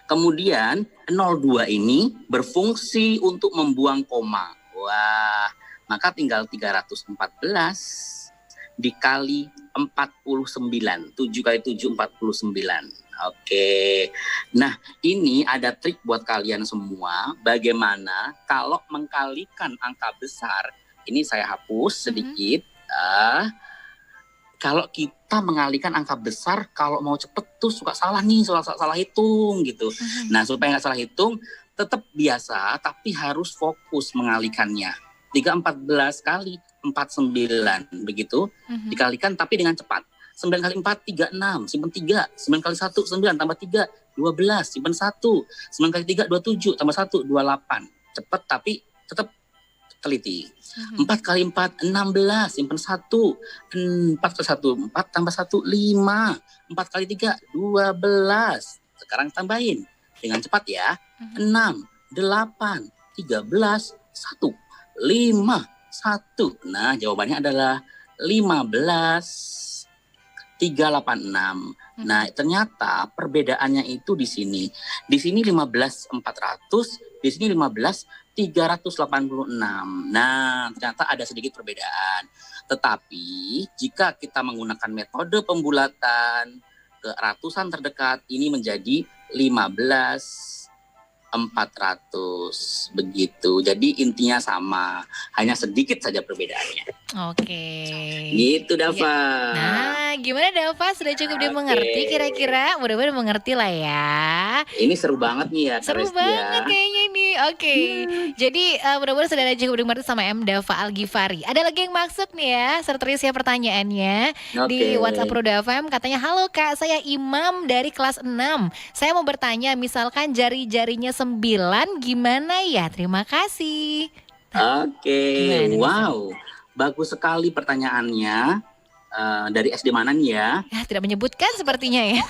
Kemudian 02 ini berfungsi untuk membuang koma. Wah, maka tinggal 314 dikali 49. 7 kali 7, 49. Oke. Nah, ini ada trik buat kalian semua. Bagaimana kalau mengkalikan angka besar. Ini saya hapus sedikit. Kalau kita mengalihkan angka besar, kalau mau cepet tuh suka salah nih, salah hitung gitu. Nah, supaya nggak salah hitung, tetap biasa, tapi harus fokus mengalihkannya. 314 kali 49, begitu. Dikalikan tapi dengan cepat. 9 kali 4, 36, simpan 3. 9 kali 1, 9, tambah 3, 12, simpan 1. 9 kali 3, 27, tambah 1, 28. Cepat tapi tetap teliti. 4 kali 4, 16, simpan 1. 4 kali 1, 4 tambah 1, 5. 4 kali 3, 12. Sekarang tambahin. Dengan cepat ya. 6, 8, 13, 1, 5, 1. Nah, jawabannya adalah 15.386. Nah, ternyata perbedaannya itu di sini. Di sini 15.400, di sini 15.386. Nah, ternyata ada sedikit perbedaan. Tetapi jika kita menggunakan metode pembulatan ke ratusan terdekat, ini menjadi 15.400 begitu. Jadi intinya sama, hanya sedikit saja perbedaannya.
Oke.
Gitu Dava.
Nah, gimana Dava? Sudah cukup dimengerti kira-kira? Mudah-mudahan mengerti lah ya.
Ini seru banget nih ya, Kak
Seru
Resti
banget
ya.
kayaknya nih. Oke. Jadi mudah-mudahan sudah ada cukup dimengerti sama M. Dava Al-Ghifari. Ada lagi yang masuk nih ya, seterusnya pertanyaannya di
Oke.
WhatsApp Roda FM. Katanya, halo Kak, saya Imam dari kelas 6. Saya mau bertanya, misalkan jari-jarinya 9, gimana ya? Terima kasih.
Oke,
Gimana nih,
wow, bagus sekali pertanyaannya. Dari SD mana nih ya?
Ya, tidak menyebutkan sepertinya ya.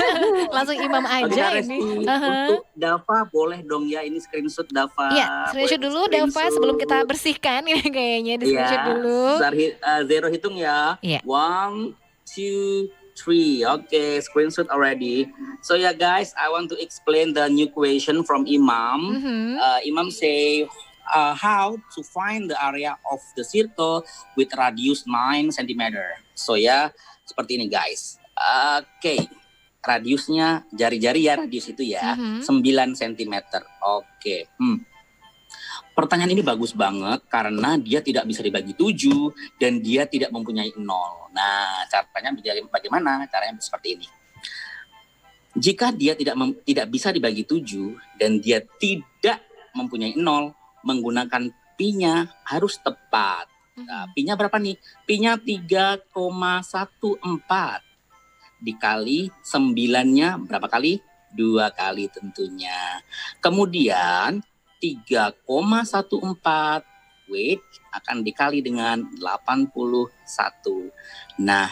Langsung Imam
Oke,
aja
Kak
ini.
Resti,
Aha.
untuk Dava boleh dong ya, ini screenshot Dava.
Iya, screenshot
Boleh
dulu Dava
screenshot.
sebelum kita bersihkan ini kayaknya di screenshot
Iya,
dulu.
Zero hitung ya.
Iya.
1, 2, 3. Okay, screenshot already. So yeah, guys, I want to explain the new question from Imam.
Mhm.
Imam say how to find the area of the circle with radius 9 cm. So ya, seperti ini guys. Oke, radiusnya jari-jari ya, radius itu ya, 9 cm. Oke. Pertanyaan ini bagus banget karena dia tidak bisa dibagi 7 dan dia tidak mempunyai 0. Nah, caranya bagaimana? Caranya seperti ini. Jika dia tidak bisa dibagi 7 dan dia tidak mempunyai 0, menggunakan pi-nya harus tepat. Nah, pi-nya berapa nih? Pi-nya 3,14 dikali 9-nya berapa kali? 2 kali tentunya. Kemudian 3,14 wait akan dikali dengan 81. Nah,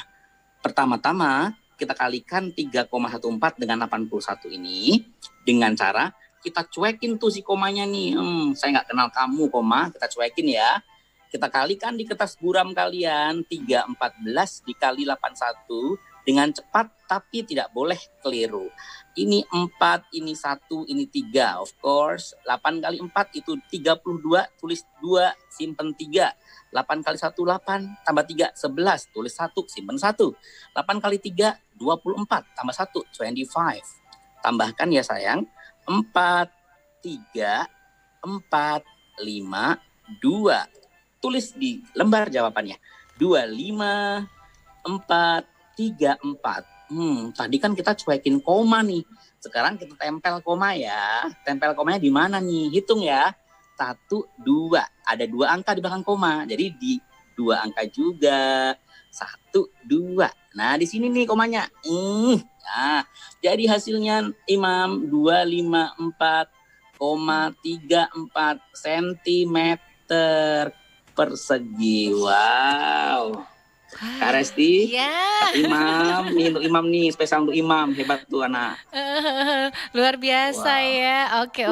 pertama-tama kita kalikan 3,14 dengan 81 ini dengan cara kita cuekin tuh si komanya nih. Saya nggak kenal kamu koma, kita cuekin ya. Kita kalikan di kertas buram kalian, 314 dikali 81 dengan cepat tapi tidak boleh keliru. Ini 4, ini 1, ini 3. Of course, 8 kali 4 itu 32, tulis 2, simpen 3. 8 kali 1, 8, tambah 3, 11, tulis 1, simpen 1. 8 kali 3, 24, tambah 1, 25. Tambahkan ya sayang, 4, 3, 4, 5, 2. Tulis di lembar jawabannya. 25, 4, 3, 4. Tadi kan kita cuekin koma nih. Sekarang kita tempel koma ya. Tempel komanya di mana nih? Hitung ya. 1, 2. Ada 2 angka di belakang koma. Jadi di 2 angka juga. 1, 2. Nah, di sini nih komanya. Nah, jadi hasilnya Imam 254,34 cm persegi. Wow. Kak Resti,
Ya.
Imam, ini untuk Imam nih, spesial untuk Imam, hebat tuh anak.
Luar biasa
Wow.
ya. Oke.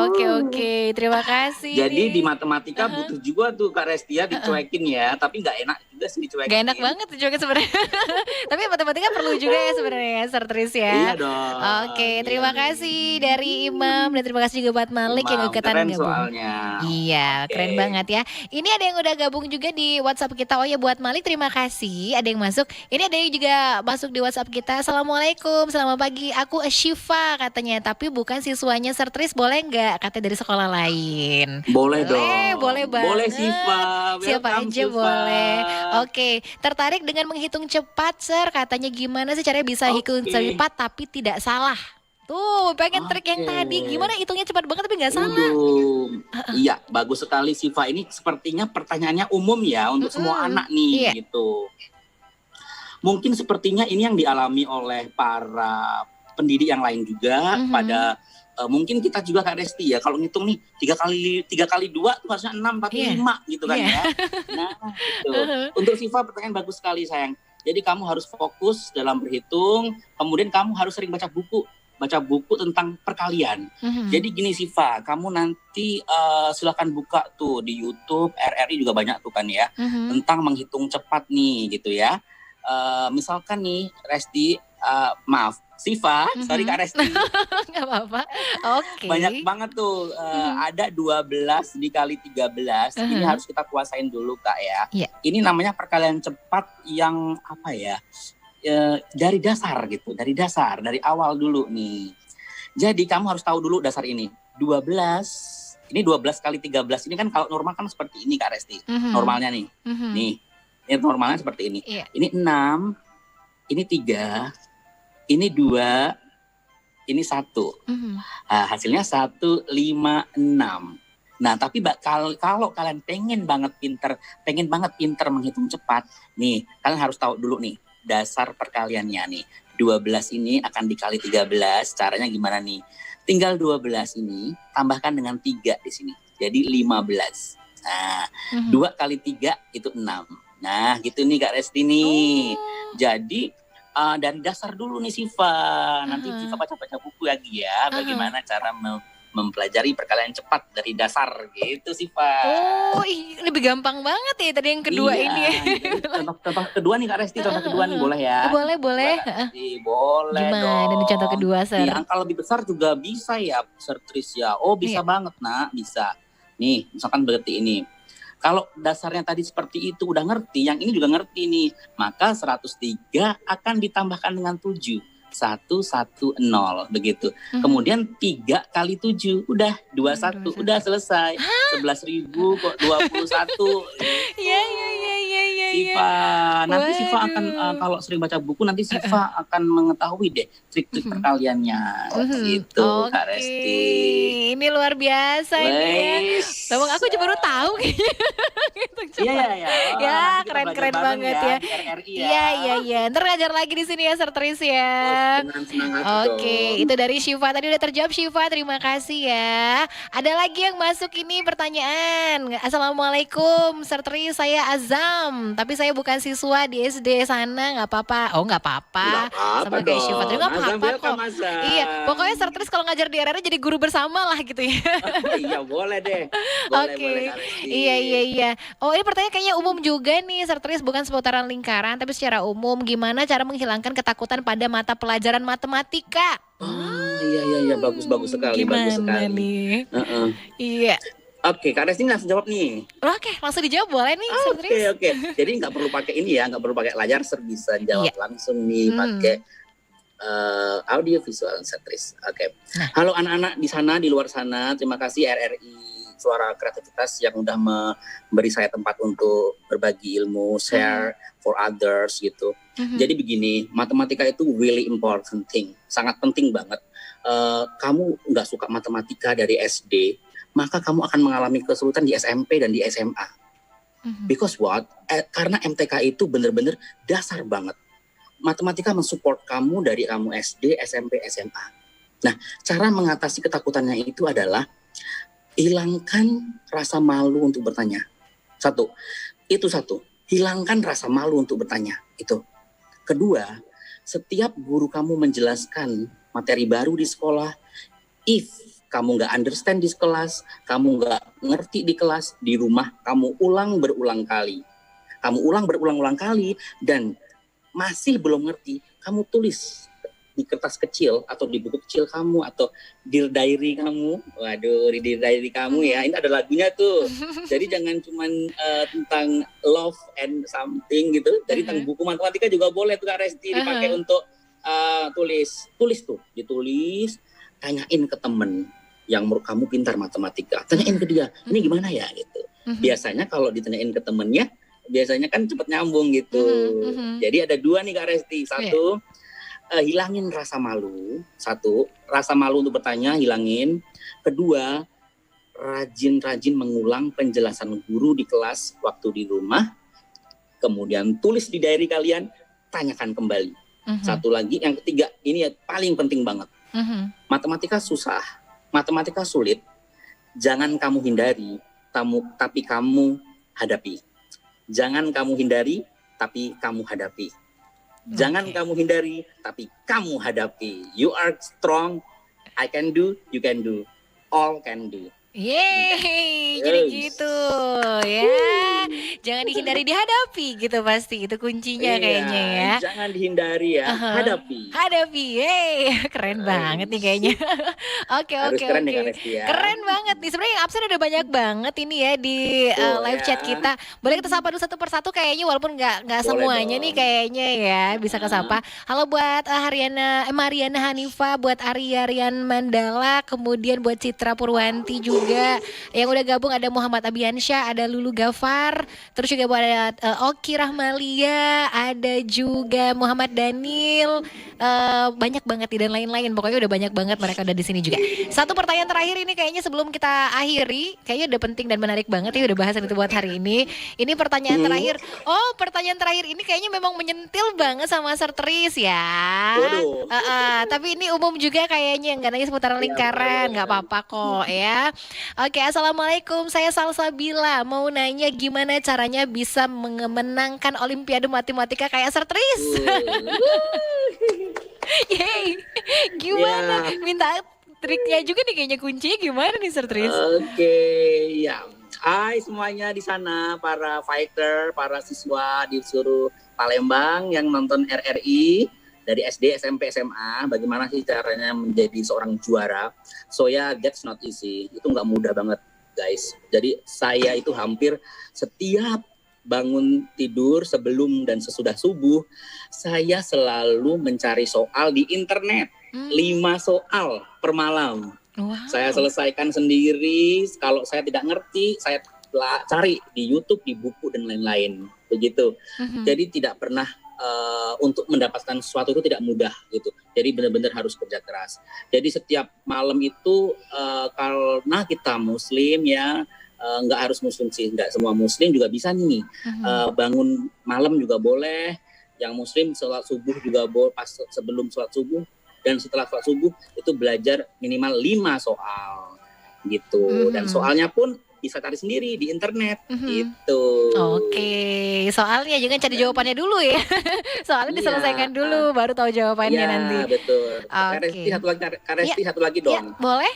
Terima kasih.
Jadi
nih.
di matematika butuh juga tuh Kak Resti ya dicuekin ya, tapi nggak enak juga sih dicuekin.
Gak enak banget tuh juga sebenarnya. Tapi matematika perlu juga ya sebenarnya, Sertris ya.
Iya dong.
Oke, terima
Iya,
kasih dari Imam dan terima kasih juga buat Malik yang
Imam,
ikutan
keren
gabung.
soalnya.
Iya,
Oke.
keren banget ya. Ini ada yang udah gabung juga di WhatsApp kita. Oh ya, buat Malik terima kasih. Ada yang masuk. Ini ada yang juga masuk di WhatsApp kita. Assalamualaikum, selamat pagi. Aku Syifa katanya, tapi bukan siswanya Sertris, boleh nggak? Katanya dari sekolah lain.
Boleh dong.
Boleh banget.
Boleh Siva.
Siapa
Welcome,
aja
Siva.
boleh. Oke, tertarik dengan menghitung cepat, Sir? Katanya gimana sih caranya bisa hitung
Oke.
cepat tapi tidak salah? Tuh, pengen trik yang
Oke.
tadi. Gimana hitungnya cepat banget tapi nggak salah?
Iya, bagus sekali Siva. Ini sepertinya pertanyaannya umum ya untuk semua anak nih
Iya.
gitu. Mungkin sepertinya ini yang dialami oleh para pendidik yang lain juga pada mungkin kita juga Kak Resti ya, kalau ngitung nih 3 kali 2 tuh harusnya 6 tapi
Iya.
5 gitu kan
Iya.
ya. Nah, gitu. Untuk Siva pertanyaan bagus sekali sayang. Jadi kamu harus fokus dalam berhitung, kemudian kamu harus sering baca buku tentang perkalian. Jadi gini Siva, kamu nanti silakan buka tuh di YouTube RRI juga banyak tuh kan ya, tentang menghitung cepat nih gitu ya. misalkan nih Resti, maaf Siva, sorry Kak Resti,
Nggak apa-apa. Oke.
banyak banget tuh, ada 12 dikali 13, ini harus kita kuasain dulu Kak ya.
Iya.
Ini namanya perkalian cepat yang apa ya, dari dasar gitu, dari awal dulu nih. Jadi kamu harus tahu dulu dasar ini, 12, ini 12 kali 13, ini kan kalau normal kan seperti ini Kak Resti, normalnya nih. Nih, ini normalnya seperti ini.
Iya.
Ini 6, ini 3, ini 2, ini 1. Nah, hasilnya 1, 5, 6. Nah, tapi kalau kalian pengen banget pinter menghitung cepat, nih, kalian harus tahu dulu nih, dasar perkaliannya nih. 12 ini akan dikali 13, caranya gimana nih? Tinggal 12 ini, tambahkan dengan 3 di sini. Jadi 15. Nah, 2 kali 3 itu 6. Nah, gitu nih Kak Resti nih. Jadi, dari dasar dulu nih Siva. Nanti Siva baca-baca buku lagi ya. Bagaimana cara mempelajari perkalian cepat dari dasar gitu Siva.
Oh, lebih gampang banget ya tadi yang kedua ini ya.
Contoh kedua nih Kak Resti, contoh kedua nih boleh ya?
Boleh.
Boleh
Gimana
dong.
nih contoh kedua, Ser?
Nih, angka lebih besar juga bisa ya, Sertris ya. Oh, bisa banget, Nak. Bisa. Nih, misalkan berarti ini. Kalau dasarnya tadi seperti itu udah ngerti, yang ini juga ngerti nih. Maka 103 akan ditambahkan dengan 7. 110 begitu. Kemudian 3 kali 7 udah 21, udah selesai. 11.000 kok 21.
Iya.
Siva, nanti Siva akan kalau sering baca buku nanti Siva akan mengetahui deh trik-trik perkaliannya. Gitu, Kak Resti.
Ini luar biasa ini ya. Bang, aku juga baru tahu kayaknya.
Iya.
Ya, keren-keren banget ya.
Di RRI ya.
Iya. Ntar ngajar lagi di sini ya, Sertris ya.
Dengan senang hati
Oke,
dong.
itu dari Syifa. Tadi udah terjawab Syifa, terima kasih ya. Ada lagi yang masuk ini pertanyaan. Assalamualaikum, Sertris, saya Azam. Tapi saya bukan siswa di SD sana, nggak apa-apa. Oh, nggak apa-apa.
Nggak apa-apa
Sama kayak Syifa tadi, nggak
dong.
apa-apa
Azam,
kok.
welcome, Azam.
Iya, pokoknya Sertris kalau ngajar di RRI jadi guru bersama lah gitu ya.
Iya, boleh deh.
Oke.
Boleh, Kak Resti.
Iya. Oh, ini pertanyaan kayaknya umum juga nih, Sertris, bukan seputaran lingkaran, tapi secara umum. Gimana cara menghilangkan ketakutan pada mata pelajaran matematika?
Iya, bagus sekali,
Gimana
bagus sekali.
nih?
Heeh.
Iya.
Oke, Kak Resti langsung jawab nih.
Oke, langsung dijawab boleh nih, Sertris?
Oke. Jadi nggak perlu pakai ini ya, nggak perlu pakai layar, bisa jawab langsung nih pakai audio visual Sertris. Oke. Halo anak-anak di sana, di luar sana, terima kasih RRI Suara Kreativitas yang udah memberi saya tempat untuk berbagi ilmu, share for others gitu. Jadi begini, matematika itu really important thing, sangat penting banget. Kamu nggak suka matematika dari SD, maka kamu akan mengalami kesulitan di SMP dan di SMA. Because what? Karena MTK itu benar-benar dasar banget. Matematika mensupport kamu dari kamu SD, SMP, SMA. Nah, cara mengatasi ketakutannya itu adalah hilangkan rasa malu untuk bertanya. Satu. Hilangkan rasa malu untuk bertanya. Itu. Kedua, setiap guru kamu menjelaskan materi baru di sekolah, if kamu nggak understand di kelas, kamu nggak ngerti di kelas, di rumah kamu ulang berulang kali. Kamu ulang berulang-ulang kali dan masih belum ngerti, kamu tulis di kertas kecil atau di buku kecil kamu atau di diary kamu. Waduh, di diary kamu ya. Ini ada lagunya tuh. Jadi jangan cuman tentang love and something gitu. Jadi tentang buku matematika juga boleh tuh Kak Resti dipakai untuk tulis. Ditulis, tanyain ke temen yang menurut kamu pintar matematika. Tanyain ke dia, ini gimana ya gitu. Biasanya kalau ditanyain ke temennya, biasanya kan cepet nyambung gitu. Jadi ada 2 nih Kak Resti. Satu, hilangin rasa malu. Rasa malu untuk bertanya, hilangin. Kedua, rajin-rajin mengulang penjelasan guru di kelas waktu di rumah. Kemudian tulis di diary kalian, tanyakan kembali. Satu lagi, yang ketiga, ini ya paling penting banget. Matematika susah, matematika sulit. Jangan kamu hindari, tapi kamu hadapi. Jangan kamu hindari, tapi kamu hadapi. Jangan kamu hindari, tapi kamu hadapi. You are strong, I can do, you can do, all can do.
Yeay, jadi
Yes.
gitu ya. Jangan dihindari, dihadapi gitu pasti. Itu kuncinya kayaknya ya.
Jangan dihindari ya,
Aha.
hadapi.
Hadapi, yeay. Keren banget nih kayaknya. Oke,
Harus
oke,
keren nih
oke.
Kak Resti ya.
Keren banget nih. Sebenarnya yang absen ada banyak banget ini ya di
Betul,
live
ya.
chat kita. Boleh kita sapa dulu satu persatu kayaknya, walaupun nggak
Boleh
semuanya
dong.
nih kayaknya ya bisa kesapa. Halo buat Mariana Hanifa, buat Arya Rian Mandala, kemudian buat Citra Purwanti juga. Yang udah gabung ada Muhammad Abiansyah, ada Lulu Gafar, terus juga ada Oki Rahmalia, ada juga Muhammad Daniel, banyak banget nih dan lain-lain. Pokoknya udah banyak banget mereka udah di sini juga. Satu pertanyaan terakhir ini kayaknya sebelum kita akhiri, kayaknya udah penting dan menarik banget ya udah bahasan itu buat hari ini. Ini pertanyaan terakhir. Oh, pertanyaan terakhir ini kayaknya memang menyentil banget sama Sertris ya.
Waduh.
Tapi ini umum juga kayaknya, nggak nanya seputaran lingkaran, nggak apa-apa kok ya. Oke, assalamualaikum. Saya Salsabila. Mau nanya gimana caranya bisa mengenangkan Olimpiade Matematika kayak Sertris? Yeay, gimana?
Ya.
Minta triknya juga nih kayaknya kuncinya gimana nih Sertris?
Oke, ya. Hai semuanya di sana, para fighter, para siswa di seluruh Palembang yang nonton RRI dari SD, SMP, SMA. Bagaimana sih caranya menjadi seorang juara? So ya, that's not easy. Itu nggak mudah banget, guys. Jadi saya itu hampir setiap bangun tidur sebelum dan sesudah subuh, saya selalu mencari soal di internet. 5 soal per malam.
Wow.
Saya selesaikan sendiri. Kalau saya tidak ngerti, saya cari di YouTube, di buku dan lain-lain. Begitu. Jadi tidak pernah untuk mendapatkan sesuatu itu tidak mudah gitu. Jadi benar-benar harus kerja keras. Jadi setiap malam itu karena kita Muslim ya, nggak harus Muslim sih, nggak semua Muslim juga bisa nih. Bangun malam juga boleh. Yang Muslim sholat subuh juga boleh, pas sebelum sholat subuh dan setelah sholat subuh itu belajar minimal 5 soal gitu. Dan soalnya pun bisa cari sendiri di internet gitu.
Oke, soalnya jangan cari jawabannya dulu ya. Soalnya
Iya.
diselesaikan dulu baru tahu jawabannya
Iya,
nanti.
betul.
Oke.
Kak Resti, satu lagi
Ya,
dong.
boleh?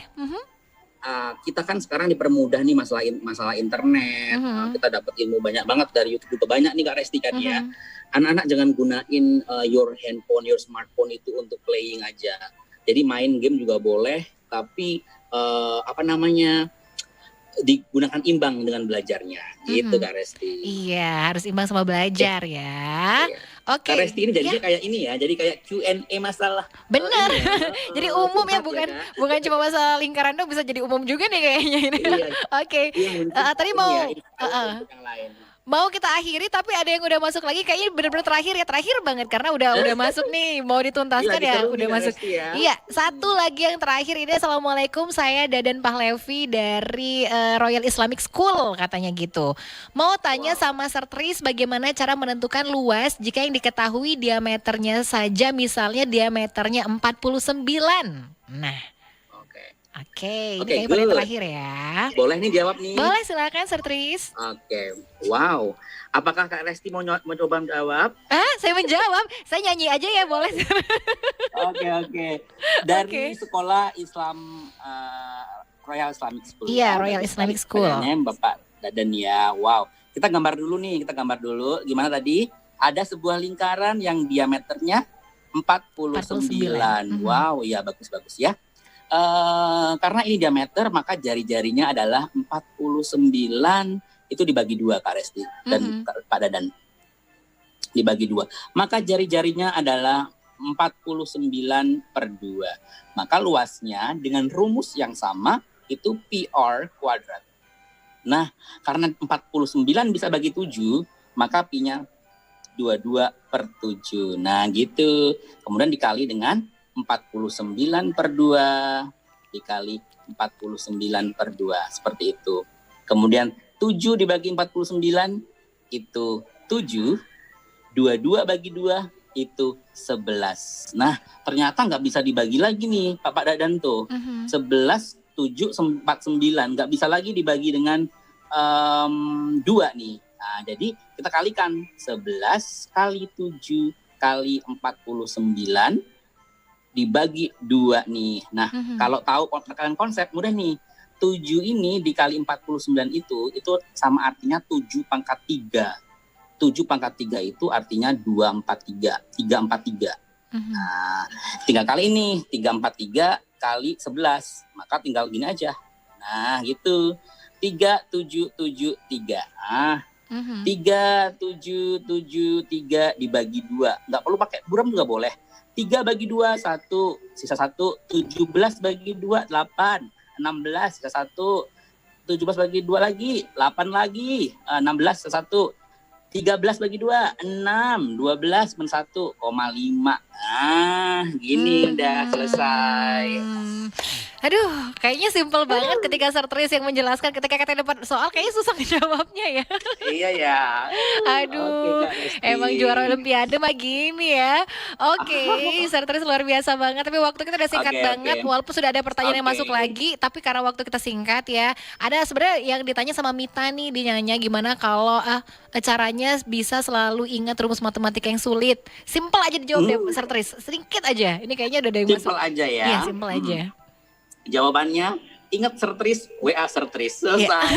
Kita kan sekarang dipermudah nih masalah internet. Kita dapat ilmu banyak banget dari YouTube juga banyak nih Kak Resti kan ya. Anak-anak jangan gunain your handphone, your smartphone itu untuk playing aja. Jadi main game juga boleh, tapi digunakan imbang dengan belajarnya. Gitu Kak Resti.
Iya, harus imbang sama belajar ya.
Iya.
Oke.
Kak Resti ini jadinya kayak ini ya, jadi kayak Q&A masalah.
Bener.
ini ya,
Jadi umum ya,
curhat Kak.
bukan cuma masalah lingkaran dong, bisa jadi umum juga nih kayaknya ini.
Iya.
Oke.
Iya, mungkin
Tadi
ini
mau
ya, ini untuk yang lain.
mau kita akhiri tapi ada yang udah masuk lagi, kayaknya bener-bener terakhir banget karena udah masuk nih, mau dituntaskan
Lagi
ya,
seru nih,
udah
Kak
masuk.
Resti ya.
Iya, satu lagi yang terakhir ini. Assalamualaikum, saya Dadan Pahlevi dari Royal Islamic School katanya gitu. Mau tanya sama Sertris bagaimana cara menentukan luas jika yang diketahui diameternya saja misalnya diameternya 49. Nah,
Oke.
ini kayaknya paling
good.
terakhir ya.
Boleh nih jawab nih.
Boleh, silakan Sertris.
Oke. Wow. Apakah Kak Resti mau coba menjawab?
Saya menjawab, saya nyanyi aja ya, boleh.
Oke. Dari
Oke.
sekolah Islam Royal Islamic School.
Iya,
ya.
Royal
Dari
Islamic
tadi
School.
pertanyaannya Bapak Dadan ya. Wow. Kita gambar dulu. Gimana tadi? Ada sebuah lingkaran yang diameternya 49. Wow, ya bagus ya. Karena ini diameter, maka jari-jarinya adalah 49, itu dibagi 2 Kak Resti dan Pak Dadan. Dibagi 2. Maka jari-jarinya adalah 49/2. Maka luasnya dengan rumus yang sama itu PR kuadrat. Nah, karena 49 bisa bagi 7, maka Pi-nya 22/7. Nah, gitu. Kemudian dikali dengan 49/2 dikali 49/2 seperti itu. Kemudian 7 dibagi 49 itu 7, 22 bagi 2 itu 11. Nah, ternyata nggak bisa dibagi lagi nih Pak Dadan tuh. 11, 7, 49 nggak bisa lagi dibagi dengan 2 nih. Nah, jadi kita kalikan 11 kali 7 kali 49 dibagi 2 nih. Nah, kalau tahu kalian konsep mudah nih. 7 ini dikali 49 itu sama artinya 7 pangkat 3. 7 pangkat 3 itu artinya 243, 343. Nah, tinggal kali ini 343 kali 11, maka tinggal gini aja. Nah, gitu. 3773. Nah, 3773 dibagi 2. Nggak perlu pakai buram juga boleh. 3 bagi 2, 1. Sisa 1. 17 bagi 2, 8. 16, sisa 1. 17 bagi 2 lagi, 8 lagi. 16, sisa 1. 13 bagi 2, 6. 12 men 1,5. Nah, gini udah selesai.
Aduh, kayaknya simpel banget ketika Sertris yang menjelaskan. Ketika kita dapat soal kayaknya susah ngejawabnya ya.
Iya ya.
Aduh,
Oke, Kak Resti.
emang juara Olimpiade mah gini ya. Oke, Sertris luar biasa banget. Tapi waktu kita udah singkat
Oke,
banget.
oke.
Walaupun sudah ada pertanyaan yang
Oke.
masuk lagi, tapi karena waktu kita singkat ya. Ada sebenarnya yang ditanya sama Mita nih, dia nanya gimana kalau caranya bisa selalu ingat rumus matematika yang sulit. Simpel aja dijawab deh, Sertris. Sedikit aja. Ini kayaknya udah ada yang masuk.
Simpel aja ya.
Iya, simpel aja.
Jawabannya ingat Sertris, WA Sertris.
Iya.
Selesai.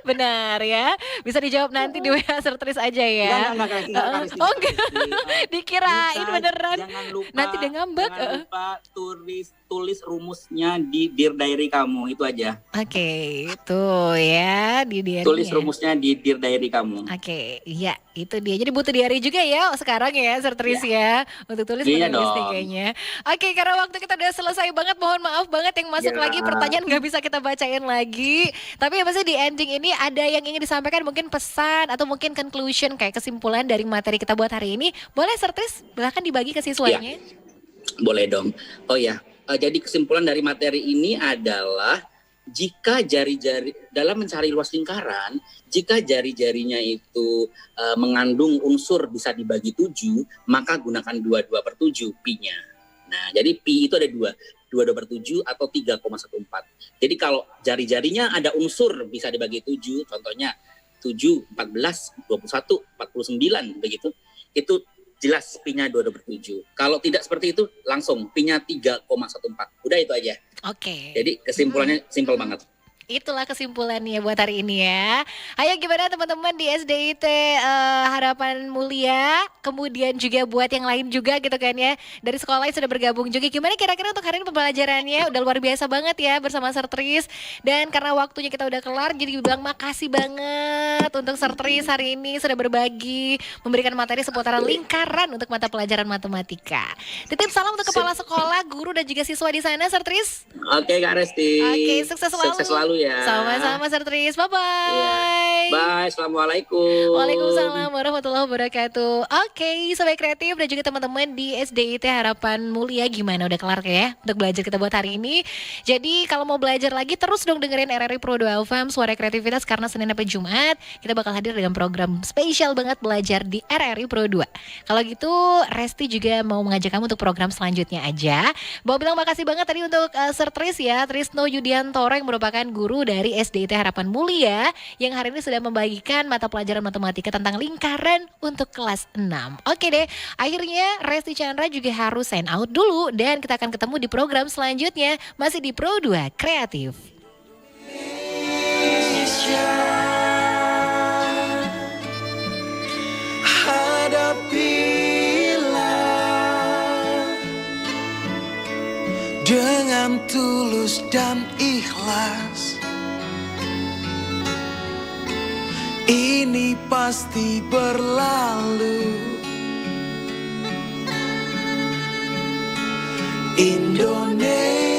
Benar ya. Bisa dijawab nanti di WA Sertris aja ya.
Enggak, Kak Resti.
Oh enggak.
Resti.
Dikirain
Bukan,
beneran.
Jangan lupa.
Nanti dia ngambek.
Jangan lupa tulis rumusnya di Dear Diary kamu, itu aja.
Oke, itu ya di diary.
Tulis rumusnya di Dear Diary kamu.
Oke, iya itu dia. Jadi butuh diary juga ya sekarang ya, Sertris ya. Untuk tulis
Iya
menulis nih
dong.
kayaknya. Oke, karena waktu kita udah selesai banget, mohon maaf banget yang masuk
Ya.
lagi pertanyaan nggak bisa kita bacain lagi. Tapi ya pasti di ending ini ada yang ingin disampaikan, mungkin pesan atau mungkin conclusion kayak kesimpulan dari materi kita buat hari ini. Boleh Sertris, silahkan dibagi ke siswanya.
Boleh dong. Oh ya, jadi kesimpulan dari materi ini adalah jika jari-jari dalam mencari luas lingkaran, jika jari-jarinya itu mengandung unsur bisa dibagi 7, maka gunakan 22/7 pi-nya. Nah, jadi pi itu ada 22/7 atau 3,14. Jadi kalau jari-jarinya ada unsur bisa dibagi 7, contohnya 7, 14, 21, 49 begitu. Itu jelas pi-nya 22/7. Kalau tidak seperti itu langsung pi-nya 3,14. Udah itu aja.
Oke.
Jadi kesimpulannya simpel banget.
Itulah kesimpulannya buat hari ini ya. Ayo gimana teman-teman di SDIT Harapan Mulia, kemudian juga buat yang lain juga gitu kan ya. Dari sekolah yang sudah bergabung juga. Gimana kira-kira untuk hari ini pembelajarannya? Udah luar biasa banget ya bersama Sertris. Dan karena waktunya kita udah kelar, jadi bilang makasih banget untuk Sertris hari ini sudah berbagi, memberikan materi seputaran lingkaran untuk mata pelajaran matematika. Titip salam untuk kepala sekolah, guru dan juga siswa di sana, Sertris.
Oke Kak Resti.
Oke, sukses selalu.
Sukses selalu ya.
Sama-sama Sertris, bye-bye.
Iya. Bye, assalamualaikum.
Waalaikumsalam warahmatullahi wabarakatuh. Oke, sobat kreatif dan juga teman-teman di SDIT Harapan Mulia, gimana udah kelar ya untuk belajar kita buat hari ini. Jadi kalau mau belajar lagi terus dong dengerin RRI Pro 2 FM Suara Kreativitas, karena Senin sampai Jumat kita bakal hadir dengan program spesial banget belajar di RRI Pro 2. Kalau gitu Resti juga mau mengajak kamu untuk program selanjutnya aja. Mau bilang makasih banget tadi untuk Sertris ya, Trisno Yudiantoro yang merupakan guru dari SDIT Harapan Mulia yang hari ini sudah membagikan mata pelajaran matematika tentang lingkaran untuk kelas 6. Oke deh, akhirnya Resti Chandra juga harus sign out dulu dan kita akan ketemu di program selanjutnya masih di Pro 2 Kreatif.
Hadapilah dengan tulus dan ikhlas. Ini pasti berlalu. Indonesia.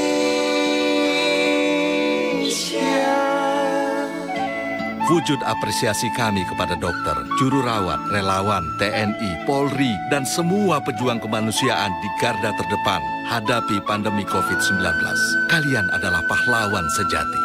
Wujud apresiasi kami kepada dokter, juru rawat, relawan, TNI, Polri, dan semua pejuang kemanusiaan di garda terdepan hadapi pandemi COVID-19. Kalian adalah pahlawan sejati.